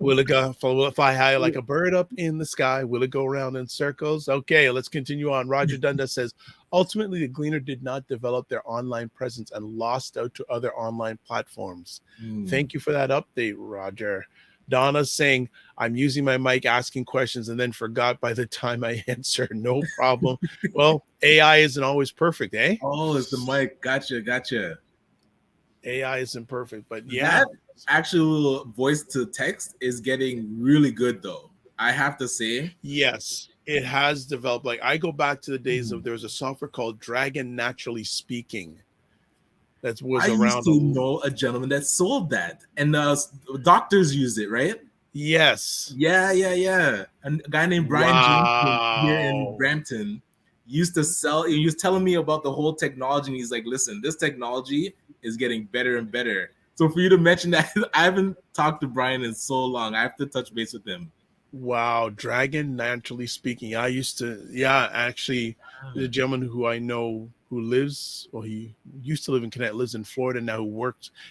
Will it fly high like a bird up in the sky? Will it go round in circles? Okay, let's continue on. Roger Dundas says, ultimately, the Gleaner did not develop their online presence and lost out to other online platforms. Thank you for that update, Roger. Donna's saying, I'm using my mic asking questions and then forgot by the time I answer. No problem. Well, AI isn't always perfect, eh?
Oh, it's the mic. Gotcha.
AI isn't perfect, but yeah.
That actual voice to text is getting really good, though. I have to say.
Yes, it has developed. Like I go back to the days of there was a software called Dragon Naturally Speaking that was
I used
around.
to know a gentleman that sold that, and doctors use it, right?
Yes.
Yeah. And a guy named Brian Johnson here in
Wow.
Brampton used to sell. He was telling me about the whole technology, and he's like, "Listen, this technology is getting better and better." So for you to mention that, I haven't talked to Brian in so long. I have to touch base with him.
Wow, Dragon Naturally Speaking. I used to, yeah, actually, the gentleman who I know who lives, or he used to live in Connecticut, lives in Florida now.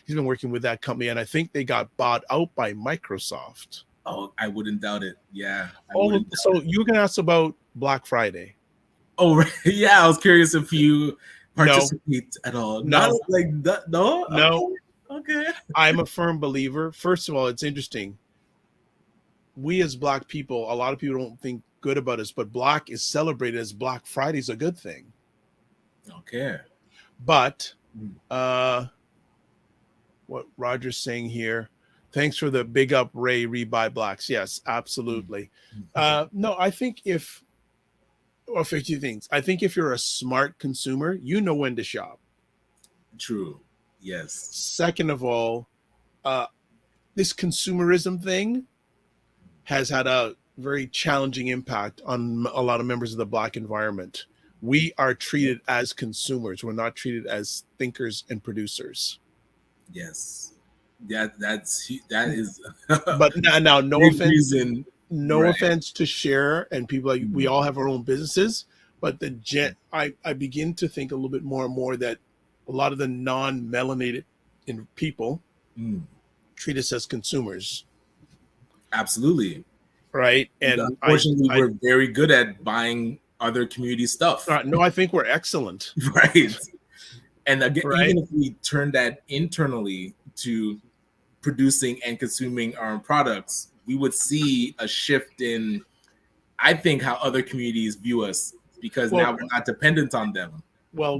He's been working with that company, and I think they got bought out by Microsoft.
Oh, I wouldn't doubt it. Yeah, I
Oh,
wouldn't doubt
so
it.
you were gonna ask about Black Friday?
Oh, right. Yeah, I was curious if you
No,
participate at all. Not
no,
like that. No.
no.
Okay.
I'm a firm believer. First of all, it's interesting. We as Black people, a lot of people don't think good about us, but Black is celebrated as Black Friday is a good thing.
Okay.
But what Roger's saying here, thanks for the big up, Ray. Rebuy Blacks. Yes, absolutely. No, I think or 50 things. I think if you're a smart consumer, you know when to shop.
True. Yes.
Second of all, this consumerism thing has had a very challenging impact on a lot of members of the Black environment. We are treated as consumers. We're not treated as thinkers and producers.
Yes. that is
But now no
big
offense,
reason,
no
right?
offense to share and people, like we all have our own businesses, but I begin to think a little bit more and more that a lot of the non-melanated in people
Mm,
treat us as consumers,
absolutely.
right? And
Unfortunately,
I
we're very good at buying other community stuff,
no, I think we're excellent,
right? And again,
right?
even if we turn that internally to producing and consuming our own products, we would see a shift in, I think, how other communities view us, because now
Well,
we're not dependent on them.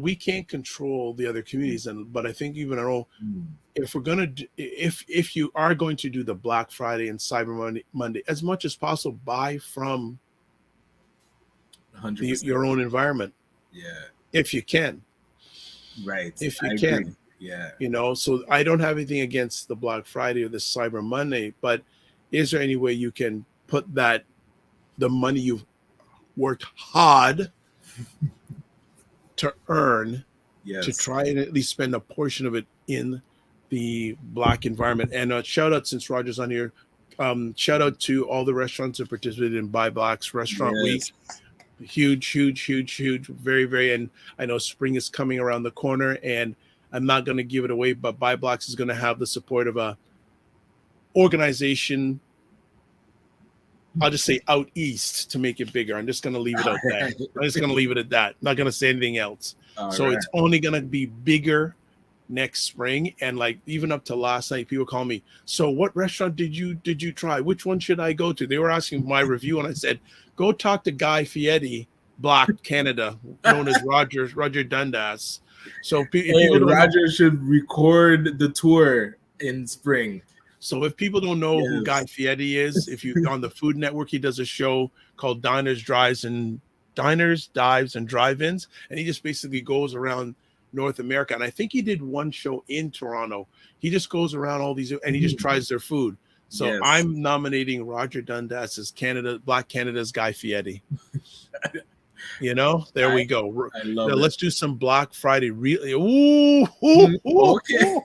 we can't control the other communities, and but I think even our own,
Mm,
if we're gonna if you are going to do the Black Friday and Cyber Monday, as much as possible, buy from
100%.
your own environment
Yeah,
if you can,
right.
if you
I agree.
can,
Yeah.
so I don't have anything against the Black Friday or the Cyber Monday, but is there any way you can put that the money you've worked hard to earn to
Yes.
try and at least spend a portion of it in the Black environment? And shout out, since Roger's on here, shout out to all the restaurants that participated in Buy Black's Restaurant
Yes.
Week. Huge, very, very. And I know spring is coming around the corner, and I'm not going to give it away, but Buy Blacks is going to have the support of a organization. I'll just say out east to make it bigger. I'm just going to leave it out there. I'm just going to leave it at that. Not going to say anything else.
All
So
right.
it's only going to be bigger next spring. And like even up to last night, people call me, so what restaurant did you try? Which one should I go to? They were asking my review, and I said, go talk to Guy Fieri, Black Canada, known as Roger Dundas. So if
Hey,
people don't know,
Roger should record the tour in spring.
so if people don't know who Guy
Yes.
Fieri is, if you on the Food Network, he does a show called Diners, Dives, and Drive-ins, and he just basically goes around North America. And I think he did one show in Toronto. He just goes around all these and he just tries their food. So
Yes.
I'm nominating Roger Dundas as Black Canada's Guy Fieri. There we go.
I
Now
love it.
let's do some Black Friday. Really, ooh,
Okay.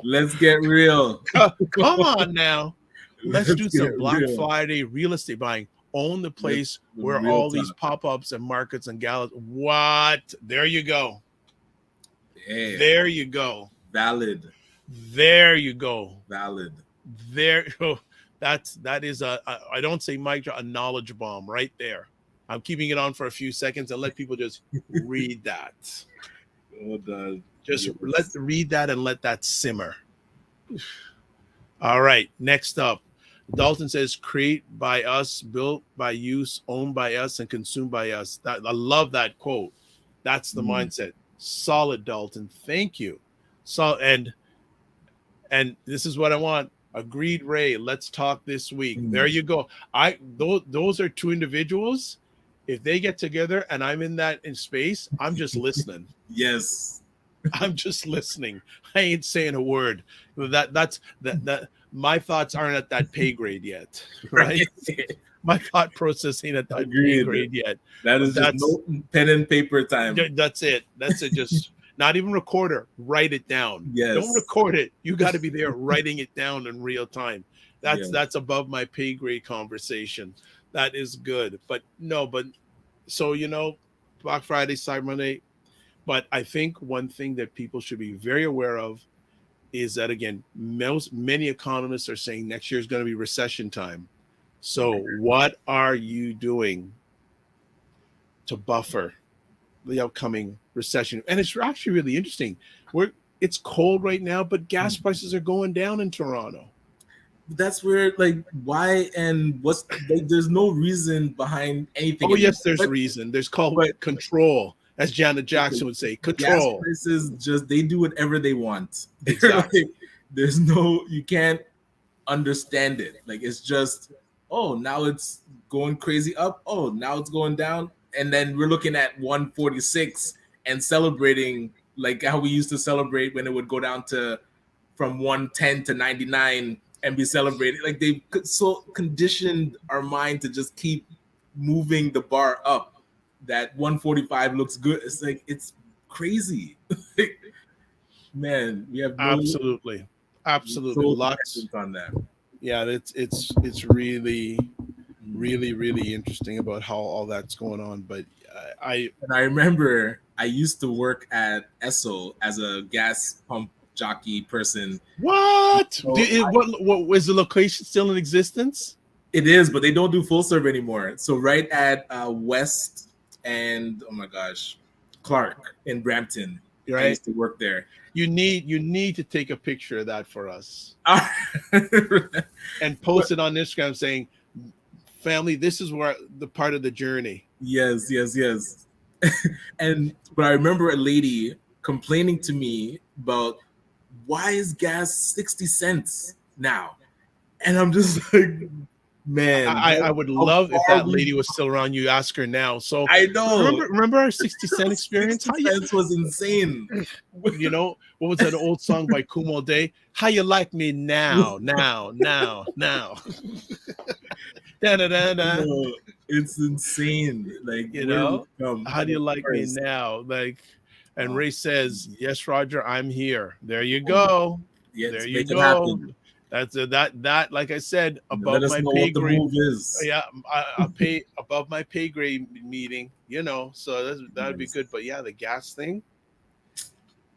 Let's get real.
come on now. Let's do some
get
Black
real.
Friday real estate buying. Own the place where
Real
all these
talk.
pop-ups and markets and galas. What? There you go.
Yeah.
There you go.
Valid.
There you go.
Valid.
There. Oh, that is I don't say mic drop, a knowledge bomb right there. I'm keeping it on for a few seconds and let people just read that.
Oh, God.
Just
Yes.
read that and let that simmer. All right. Next up, Dalton says, create by us, built by use, owned by us, and consumed by us. I love that quote. That's the mindset. Solid, Dalton. Thank you. So and this is what I want. Agreed, Ray. Let's talk this week. There you go. Those are two individuals. If they get together and I'm in space, I'm just listening.
Yes.
I'm just listening. I ain't saying a word. That's my thoughts aren't at that pay grade yet, right? My thought process ain't at that pay grade yet.
That is just no pen and paper time.
That's it. Just not even recorder. Write it down.
Yes.
Don't record it. You got to be there writing it down in real time. That's above my pay grade conversation. That is good. But so Black Friday, Cyber Monday. But I think one thing that people should be very aware of is that, again, many economists are saying next year is going to be recession time. So what are you doing to buffer the upcoming recession? And it's actually really interesting. It's cold right now, but gas prices are going down in Toronto.
That's where, why and what's there's no reason behind anything.
Oh, yes, there's reason. There's called control. As Janet Jackson would say, control.
Gas prices they do whatever they want.
Exactly.
There's you can't understand it. It's just, oh, now it's going crazy up. Oh, now it's going down. And then we're looking at 146 and celebrating like how we used to celebrate when it would go down to from 110 to 99 and be celebrated. They've so conditioned our mind to just keep moving the bar up. That 145 looks good. It's crazy. Man, we have no
Absolutely, absolutely.
sole
Lots.
dependence on that.
Yeah, it's really
Mm.
really interesting about how all that's going on. But I
And I remember I used to work at Esso as a gas pump jockey person.
what
So
what was the location still in existence?
it is, but they don't do full serve anymore. So right at West and oh my gosh, Clark in Brampton, I
Right.
used to work there.
You need to take a picture of that for us
But-
and post it on Instagram saying, "Family, this is where the part of the journey."
yes, yes, yes. And but I remember a lady complaining to me about why is gas 60 cents now? And I'm just like, man,
I would
how
love if
far
that
we
lady was still around. You ask her now. So
I know
remember our 60 cent experience?
60 cents was insane.
You know, what was that old song by Kumo Day? How you like me now, now, now, now. Da, da, da, da.
No, it's insane. Like
You
where we
know,
come.
how
And
do you
of
like me
course,
now? Like, and
uh,
Ray says, "Yes, Roger, I'm here." There you
um,
go.
yeah,
There
let's
you
make it
go.
happen.
That's that. Like I said,
Let
above
us
my
know
pay
what the
grade.
move is.
Yeah, I pay above my pay grade meeting. You know, so that'd be
Nice.
good. But yeah, the gas thing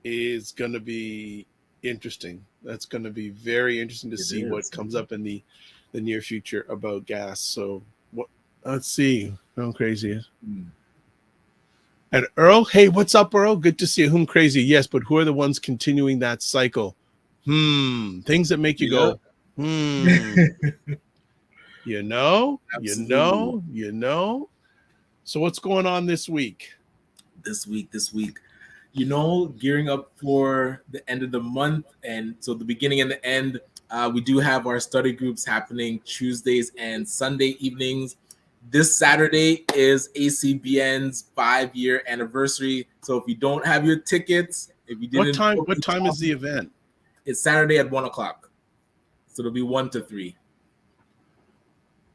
is going to be interesting. That's going to be very interesting to
It
see what
is.
comes up in the near future about gas. So what? Let's see. How crazy.
Mm.
And Earl, hey, what's up, Earl? Good to see you. Whom crazy? Yes, but who are the ones continuing that cycle? Things that make you
Yeah,
go, hmm. You know, you
absolutely.
know, you know. So what's going on this week?
This week, gearing up for the end of the month, and so the beginning and the end. We do have our study groups happening Tuesdays and Sunday evenings. This Saturday is ACBN's 5-year anniversary. So if you don't have your tickets, if you
What
didn't
time?
book
What
your
time is the
time,
event?
it's Saturday at 1 o'clock. So it'll be 1 to 3.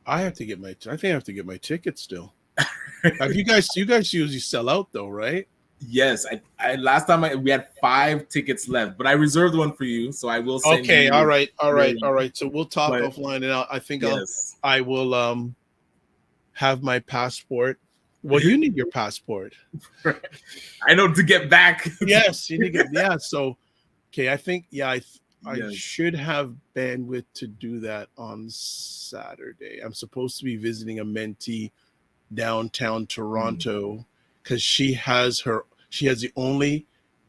I have to get my. I think I have to get my tickets still. Have you guys? You guys usually sell out though, right?
Yes, I last time we had 5 tickets left, but I reserved one for you, so I will send
Okay. All
you
right. All
your
right.
link.
All right. So we'll talk
But
offline, and I think
yes,
I will have my passport. Well, you need your passport.
I know to get back.
Yes, you need to get. Yeah. So okay, I think I
Yes.
should have bandwidth to do that on Saturday. I'm supposed to be visiting a mentee downtown Toronto because she has the only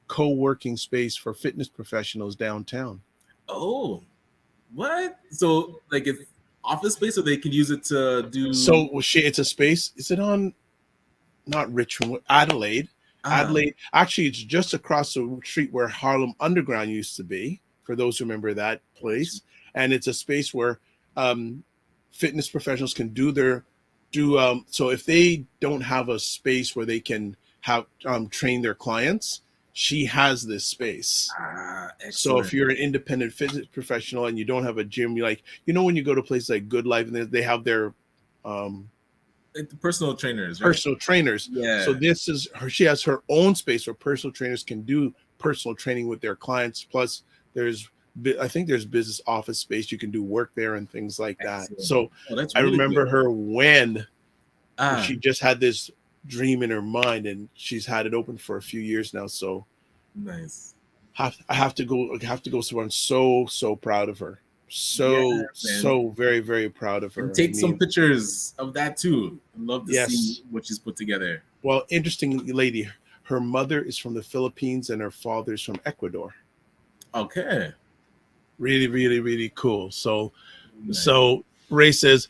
co-working space for fitness professionals downtown.
Oh, what? So like it's office space, so they can use it to do.
So it's a space. Is it on not Richmond, Adelaide?
Ah,
Adelaide. Actually, it's just across the street where Harlem Underground used to be. For those who remember that place, and it's a space where um, fitness professionals can do. So if they don't have a space where they can have train their clients, she has this space. So if
excellent.
you're an independent fitness professional and you don't have a gym, you like when you go to places like Good Life and they have their um,
Like the personal trainers, right?
personal trainers. So
Yeah.
this is her. She has her own space where personal trainers can do personal training with their clients. Plus, there's I think there's business office space you can do work there and things like that.
Excellent.
So
Oh, that's
I
really
remember
good.
her when
Ah,
she just had this dream in her mind, and she's had it open for a few years now. So
nice.
I have to go. I have to go. So I'm so proud of her.
Yeah, man.
So very very proud of
And
her. I
take some
mean,
pictures of that too. I'd love to see
yes.
what she's put together.
Well, interesting lady. Her mother is from the Philippines and her father is from Ecuador.
Okay.
Really, really, really cool. So,
Nice.
so Ray says,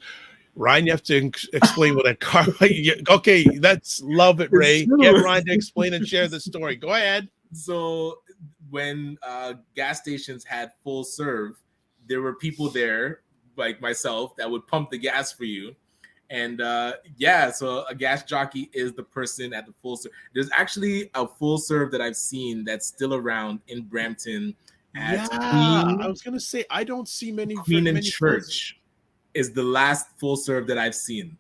Ryan, you have to explain what a car. Okay, that's love it,
It's
Ray. Get
true.
Ryan to explain and share the story. Go ahead.
So when gas stations had full serve, there were people there like myself that would pump the gas for you. And yeah, so a gas jockey is the person at the full serve. There's actually a full serve that I've seen that's still around in Brampton
Yeah,
at
I
Queen
was gonna say I don't see many
Queen and
many fools.
Church is the last full serve that I've seen.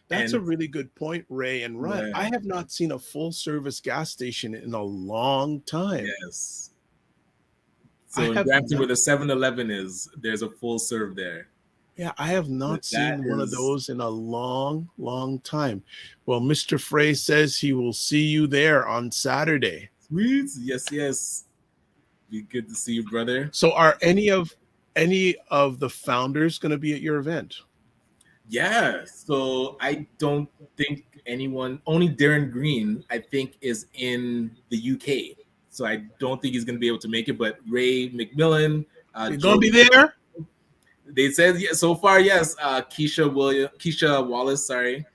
That's a
And
really good point, Ray and Ryan. I
yeah,
have not seen a full service gas station in a long time.
yes. So in Brampton, where the 7-Eleven is, there's a full serve there.
Yeah, I have not seen one of those in a long, long time. Well, Mr. Frey says he will see you there on Saturday.
Sweet. Yes, yes. Be good to see you, brother.
So are any of the founders going to be at your event?
Yeah. So I don't think anyone, only Darren Green, I think, is in the UK. So I don't think he's going to be able to make it. But Ray McMillan,
You're going to be there?
They said so far, yes. Keisha Wallace, sorry.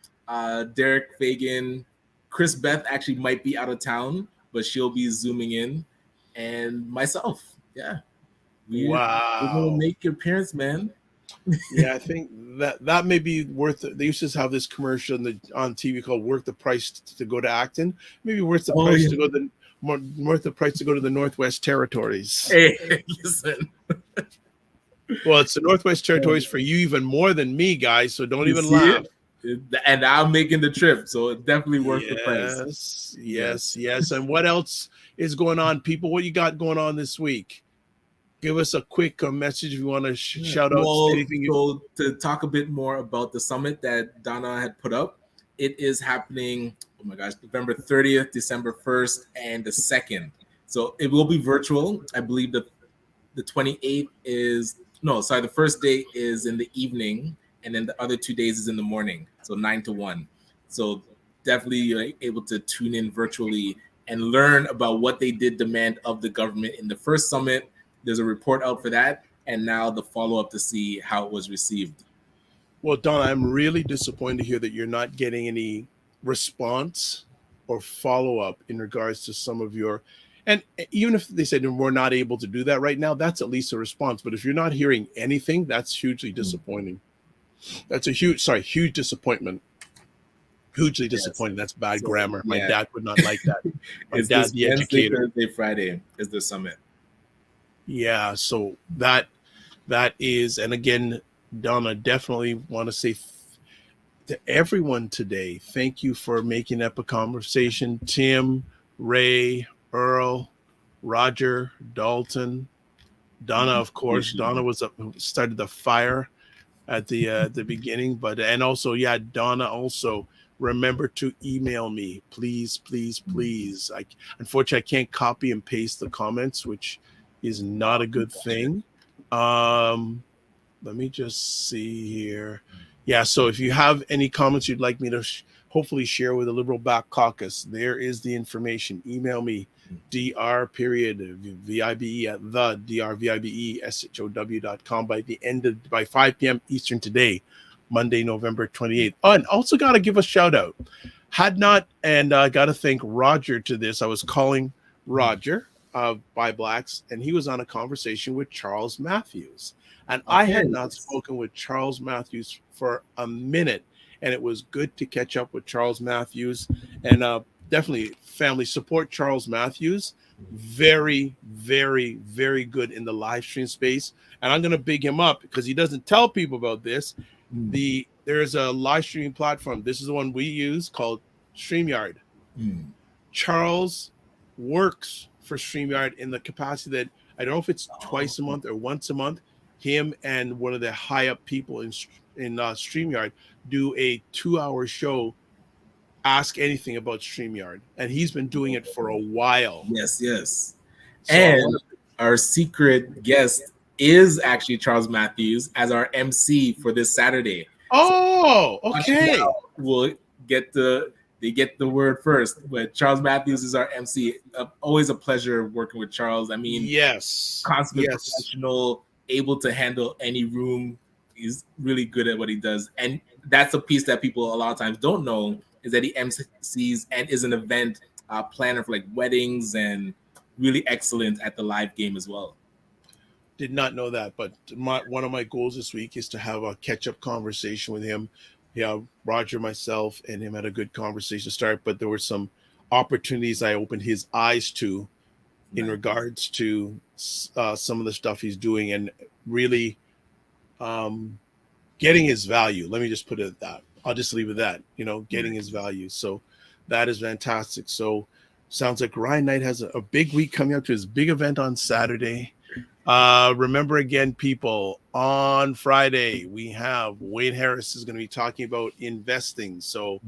Derek Fagan, Chris Beth actually might be out of town, but she'll be zooming in, and myself. Yeah, we're gonna make your appearance, man.
Yeah, I think that may be worth it. They used to have this commercial on TV called "Worth the Price to Go to Acton." Maybe worth the price to go worth the price to go to the Northwest Territories.
Hey, listen.
Well, it's the Northwest Territories for you even more than me, guys. So don't even laugh.
And I'm making the trip, so it's definitely worth the
price. Yes. And what else is going on, people? What you got going on this week? Give us a quick message if you want to shout out anything.
So to talk a bit more about the summit that Donna had put up, it is happening, oh my gosh, November 30th, December 1st, and the 2nd. So it will be virtual. I believe the 28th is, the first day is in the evening, and then the other 2 days is in the morning, so 9 to 1. So definitely you're able to tune in virtually and learn about what they did demand of the government in the first summit. There's a report out for that, and now the follow-up to see how it was received.
Well, Don, I'm really disappointed to hear that you're not getting any response or follow-up in regards to some of your, and even if they said we're not able to do that right now, that's at least a response. But if you're not hearing anything, that's hugely disappointing. That's a huge disappointment. Hugely disappointing. That's bad grammar. My dad would not like that. My dad, the educator.
Thursday, Friday is the summit.
Yeah, so that is, and again, Donna, definitely want to say to everyone today, thank you for making up a conversation. Tim, Ray, Earl, Roger, Dalton, Donna, of course. Donna started the fire at the beginning, and also, Donna also. Remember to email me, please. Unfortunately, I can't copy and paste the comments, which is not a good thing. Let me just see here. Yeah, so if you have any comments you'd like me to hopefully share with the Liberal Back Caucus, there is the information. Email me, dr.vibe at drvibeshow.com by 5 p.m. Eastern today, Monday, November 28th. Oh, and also got to give a shout out. I got to thank Roger to this. I was calling Roger by Blacks, and he was on a conversation with Charles Matthews. And I had not spoken with Charles Matthews for a minute, and it was good to catch up with Charles Matthews. And definitely, family, support Charles Matthews. Very, very, very good in the live stream space. And I'm going to big him up because he doesn't tell people about this. There's a live streaming platform. This is the one we use called StreamYard. Charles works for StreamYard in the capacity that I don't know if it's twice a month or once a month. Him and one of the high up people in StreamYard do a 2-hour show, Ask Anything about StreamYard, and he's been doing it for a while.
Yes. So and our secret guest is actually Charles Matthews as our MC for this Saturday.
Oh, okay.
We'll get the word first, but Charles Matthews is our MC. Always a pleasure working with Charles. I mean, consummate professional, able to handle any room. He's really good at what he does, and that's a piece that people a lot of times don't know is that he MCs and is an event planner for like weddings and really excellent at the live game as well.
Did not know that, but one of my goals this week is to have a catch-up conversation with him. Yeah, Roger, myself, and him had a good conversation to start, but there were some opportunities I opened his eyes to in regards to some of the stuff he's doing and really getting his value. Let me just put it at that. I'll just leave it at that, getting his value. So that is fantastic. So sounds like Ryan Knight has a big week coming up to his big event on Saturday. Remember again, people, on Friday, we have Wade Harris is going to be talking about investing. So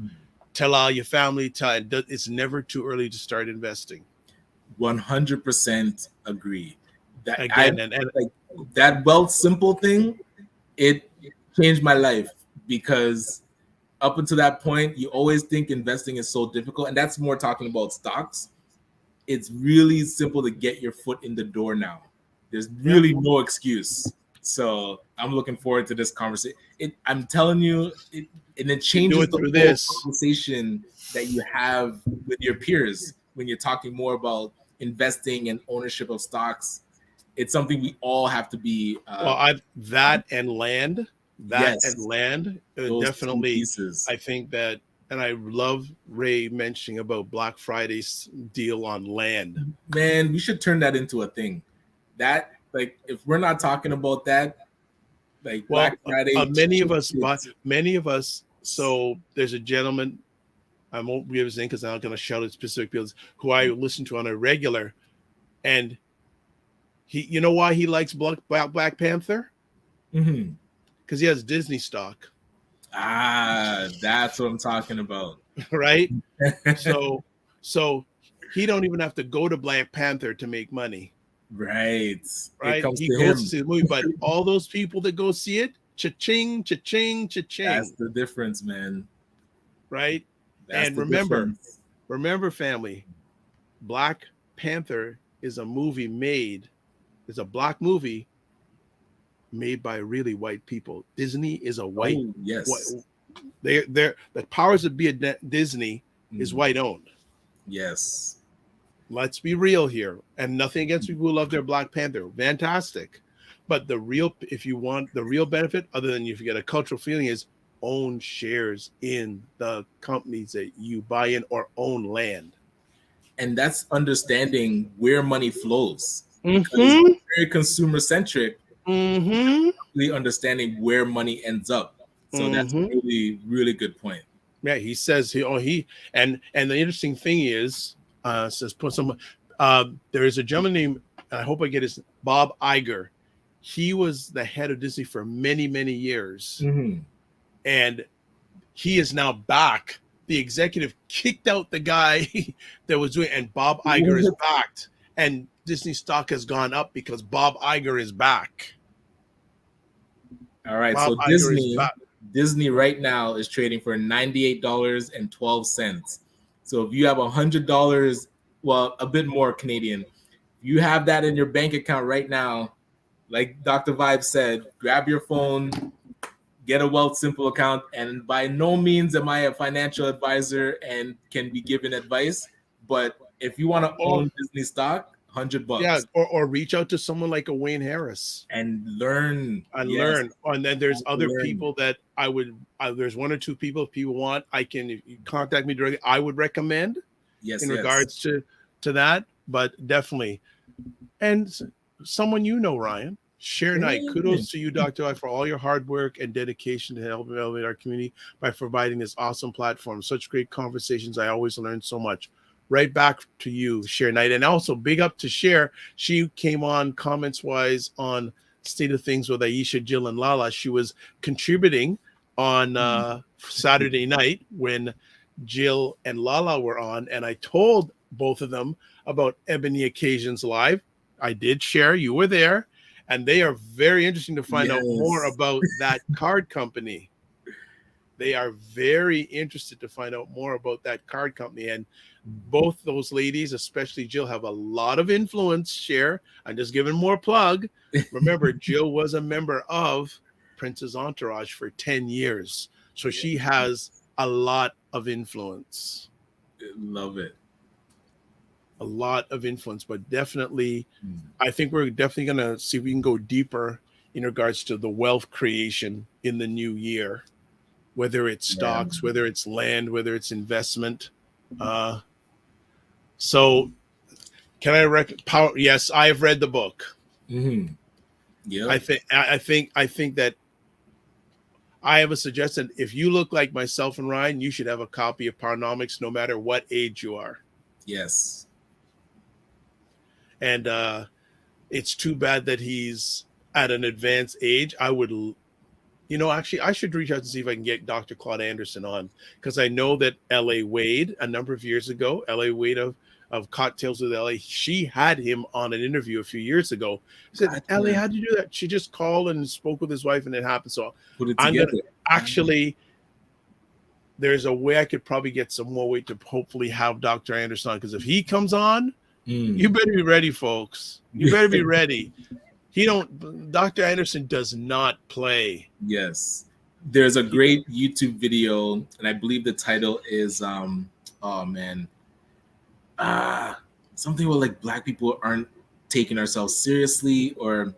tell all your family, it's never too early to start investing.
100% agree. That I
Again, and
like that wealth simple thing. It changed my life because up until that point, you always think investing is so difficult, and that's more talking about stocks. It's really simple to get your foot in the door now. There's really no excuse. So I'm looking forward to this conversation. I'm telling you, and it
you do
changes
it
the
through
whole
this.
conversation that you have with your peers when you're talking more about investing and ownership of stocks. It's something we all have to be.
Well, that and land,
Yes, those two
definitely.
pieces.
I think that, and I love Ray mentioning about Black Friday's deal on land.
Man, we should turn that into a thing. That like if we're not talking about that, like
Well,
Black Friday,
many of us. So there's a gentleman. I won't give his name because I'm not going to shout at specific people who I listen to on a regular, and you know why he likes Black Panther?
Mm-hmm.
Because he has Disney stock.
That's what I'm talking about.
Right? So he don't even have to go to Black Panther to make money.
Right. It
Right?
comes
He
to
goes
him.
to see the movie, but all those people that go see it, cha-ching, cha-ching, cha-ching.
That's the difference, man.
Right?
That's
and
the
remember, family, Black Panther is a black movie made by really white people. Disney is a white.
Oh, yes.
They're the powers that be at Disney is white owned.
Yes.
Let's be real here, and nothing against people who love their Black Panther, fantastic. But if you want the real benefit, other than if you get a cultural feeling, is own shares in the companies that you buy in or own land.
And that's understanding where money flows. Because
Mm-hmm.
very consumer centric,
Mm-hmm.
really understanding where money ends up. So that's
Mm-hmm.
really, really good point.
Yeah, he says and the interesting thing is, says put some. There is a gentleman named, I hope I get his, Bob Iger. He was the head of Disney for many, many years, and he is now back. The executive kicked out the guy that was doing, and Bob Iger is back, and Disney stock has gone up because Bob Iger is back.
All right,
Bob
so
Iger
Disney right now is trading for $98.12. So if you have $100, well, a bit more Canadian, if you have that in your bank account right now, like Dr. Vibe said, grab your phone, get a Wealth Simple account, and by no means am I a financial advisor and can be given advice, but if you want to own Disney stock, $100.
Yeah, or reach out to someone like a Wayne Harris
and learn.
Learn. And then there's other people that there's one or two people, if people want, if you contact me directly, I would recommend regards to that. But definitely, and someone Ryan, Share Knight, kudos to you, Dr. I, for all your hard work and dedication to help elevate our community by providing this awesome platform. Such great conversations. I always learn so much. Right back to you, Share Knight. And also big up to Share. She came on comments wise on State of Things with Aisha, Jill, and Lala. She was contributing on Saturday night when Jill and Lala were on, and I told both of them about Ebony Occasions Live. I did share, you were there, and they are very interesting to find out more about that card company. They are very interested to find out more about that card company. And both those ladies, especially Jill, have a lot of influence. Share. I'm just giving more plug. Remember, Jill was a member of Prince's Entourage for 10 years. So she has a lot of influence.
Love it.
A lot of influence, but definitely, I think we're definitely going to see if we can go deeper in regards to the wealth creation in the new year, whether it's stocks, whether it's land, whether it's investment. So can I power? Yes, I have read the book.
Yeah.
I think that I have a suggestion. If you look like myself and Ryan, you should have a copy of Powernomics no matter what age you are.
Yes.
And It's too bad that he's at an advanced age. Actually, I should reach out and see if I can get Dr. Claude Anderson on, because I know that L.A. Wade, a number of years ago, L.A. Wade of Cocktails with L.A., she had him on an interview a few years ago. I said,
Gotcha.
L.A., how'd you do that? She just called and spoke with his wife, and it happened. So
Put it
I'm
together.
going to actually, there's a way I could probably get some more weight to hopefully have Dr. Anderson on, because if he comes on, you better be ready, folks. You better be ready. Dr. Anderson does not play.
Yes. There's a great YouTube video, and I believe the title is something where like Black people aren't taking ourselves seriously, or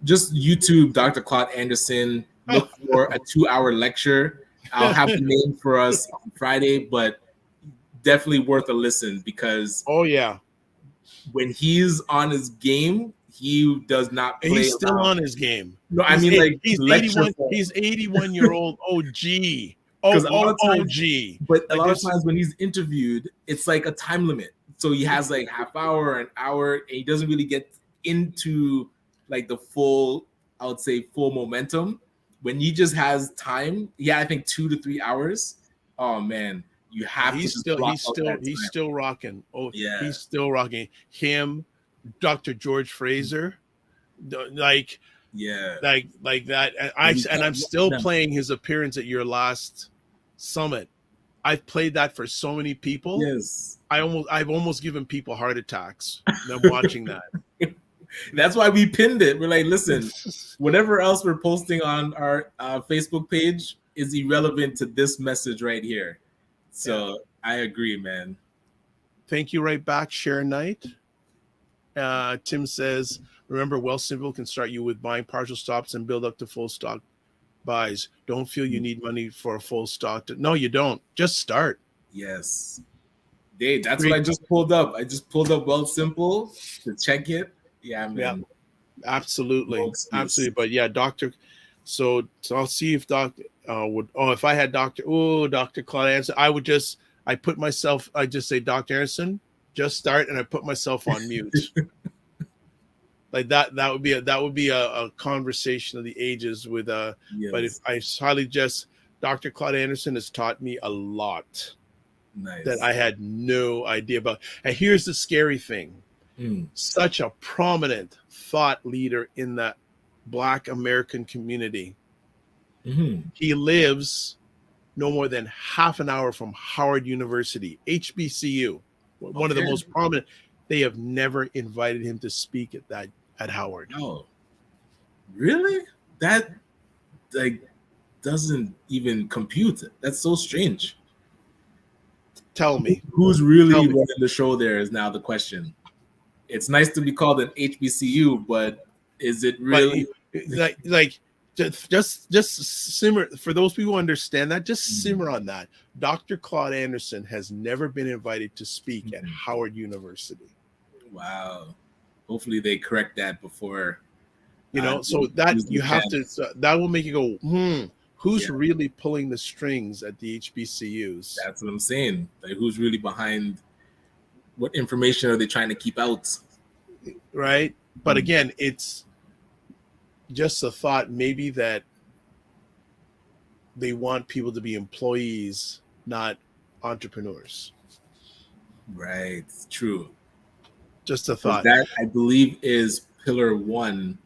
just YouTube Dr. Claude Anderson, look for a 2-hour lecture. I'll have the name for us on Friday, but definitely worth a listen, because when he's on his game, he does not play.
He's still on his game.
No, I mean, like,
he's 81. He's 81-year-old OG.
Because a lot of times,
OG.
But a lot of times when he's interviewed, it's like a time limit. So he has like half hour, an hour, and he doesn't really get into like the full, I would say, full momentum. When he just has time, I think 2 to 3 hours. Oh man, you have
he's still rocking. Oh yeah, he's still rocking. Him, Dr. George Fraser, like that. And I'm still playing his appearance at your last summit. I've played that for so many people.
Yes,
I've almost given people heart attacks. Them watching that.
That's why we pinned it. We're like, listen, whatever else we're posting on our Facebook page is irrelevant to this message right here. So I agree, man.
Thank you right back, Sharon Knight. Tim says, remember, Wealthsimple can start you with buying partial stops and build up to full stock buys. Don't feel you need money for a full stock. No, you don't. Just start.
Yes. Dave, that's what I just pulled up. I just pulled up Wealthsimple to check it. Yeah, man.
Yeah, absolutely. But yeah, Doctor. So I'll see if Doctor if I had Dr. Claude Anderson, I just say, Dr. Anderson, just start, and I put myself on mute. Like that would be a conversation of the ages with But if I highly just Dr. Claude Anderson has taught me a lot that I had no idea about. And here's the scary thing. Such a prominent thought leader in the Black American community. He lives no more than half an hour from Howard University, HBCU, one of the most prominent. They have never invited him to speak at Howard.
Oh, really? That doesn't even compute. That's so strange.
Tell me,
who's really running the show there is now the question. It's nice to be called an HBCU, but is it really just simmer? For those people who understand that, just simmer on that. Dr. Claude Anderson has never been invited to speak at Howard University. Wow. Hopefully they correct that before.
So that you have to. That will make you go, who's really pulling the strings at the HBCUs?
That's what I'm saying. Like, who's really behind? What information are they trying to keep out?
Right. But again, it's just a thought, maybe that they want people to be employees, not entrepreneurs.
Right. True.
Just a thought.
That, I believe, is pillar one,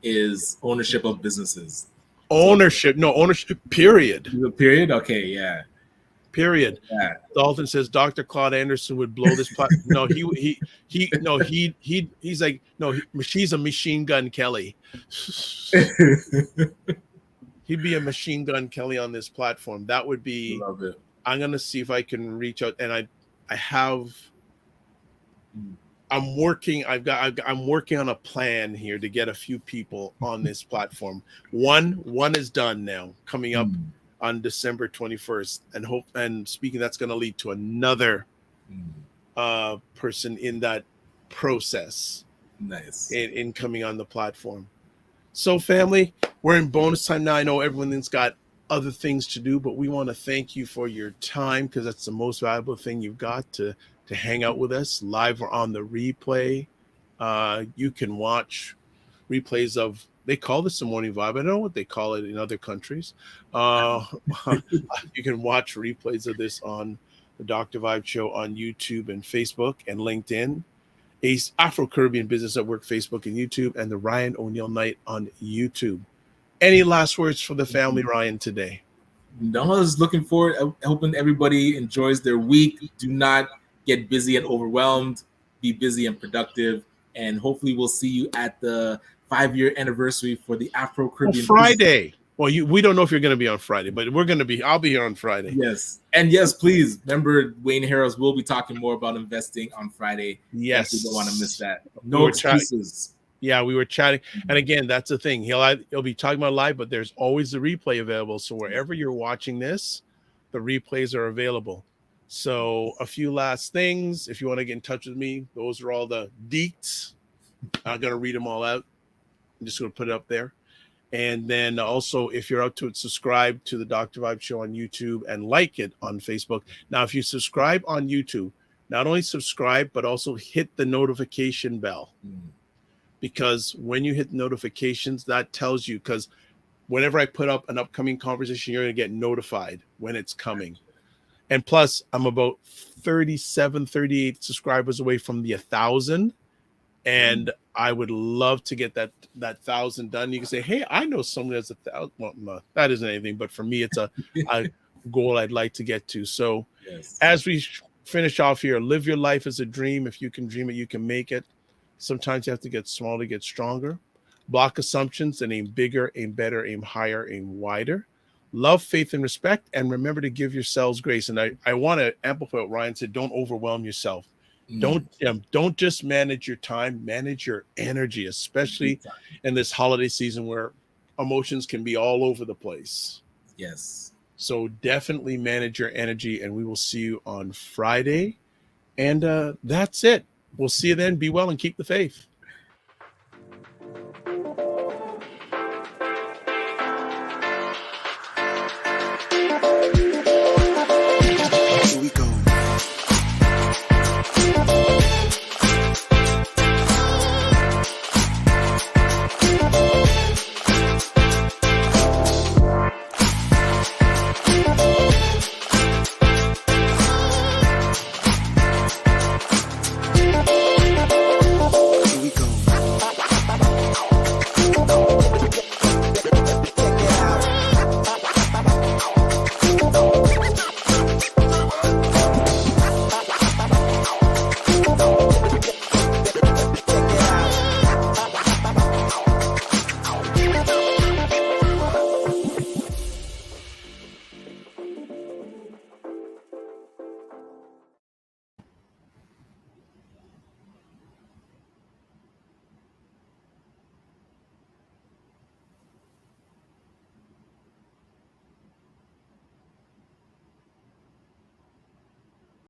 is ownership of businesses.
Ownership, period.
Period? Okay, yeah.
Period. Yeah. Dalton says Dr. Claude Anderson would blow this platform. No, he's like, no, she's a Machine Gun Kelly. He'd be a Machine Gun Kelly on this platform. That would be.
Love it.
I'm gonna see if I can reach out, and I'm working on a plan here to get a few people on this platform. One is done now, coming up on December 21st, and speaking, that's going to lead to another person in that process.
Nice.
In coming on the platform. So family, we're in bonus time now. I know everyone's got other things to do, but we want to thank you for your time, because that's the most valuable thing you've got, to hang out with us live or on the replay. You can watch replays of, they call this the morning vibe. I don't know what they call it in other countries. You can watch replays of this on the Dr. Vibe Show on YouTube and Facebook and LinkedIn, Ace Afro Caribbean Business Network, Facebook and YouTube, and the Ryan Oneil Knight on YouTube. Any last words for the family, Ryan, today?
No, I was looking forward, hoping everybody enjoys their week. Do not get busy and overwhelmed. Be busy and productive. And hopefully we'll see you at the 5-year anniversary for the Afro Caribbean.
Friday. Well, we don't know if you're going to be on Friday, but we're going to be. I'll be here on Friday.
Yes. And yes, please remember, Wayne Harris will be talking more about investing on Friday.
Yes.
You don't want to miss that. No excuses.
Yeah, we were chatting. And again, that's the thing. He'll be talking about live, but there's always the replay available. So wherever you're watching this, the replays are available. So a few last things. If you want to get in touch with me, those are all the deets. I'm going to read them all out. I'm just going to put it up there. And then also, if you're up to it, subscribe to the Dr. Vibe Show on YouTube and like it on Facebook. Now, if you subscribe on YouTube, not only subscribe, but also hit the notification bell. Because when you hit notifications, that tells you, because whenever I put up an upcoming conversation, you're going to get notified when it's coming. And plus, I'm about 37, 38 subscribers away from the 1,000. And I would love to get that 1,000 done. You can say, hey, I know someone that's 1,000. Well, no, that isn't anything. But for me, it's a goal I'd like to get to. So as we finish off here, live your life as a dream. If you can dream it, you can make it. Sometimes you have to get small to get stronger. Block assumptions and aim bigger, aim better, aim higher, aim wider. Love, faith, and respect. And remember to give yourselves grace. And I want to amplify what Ryan said. Don't overwhelm yourself. Don't just manage your time, manage your energy, especially in this holiday season where emotions can be all over the place.
Yes.
So definitely manage your energy, and we will see you on Friday. And that's it. We'll see you then. Be well and keep the faith.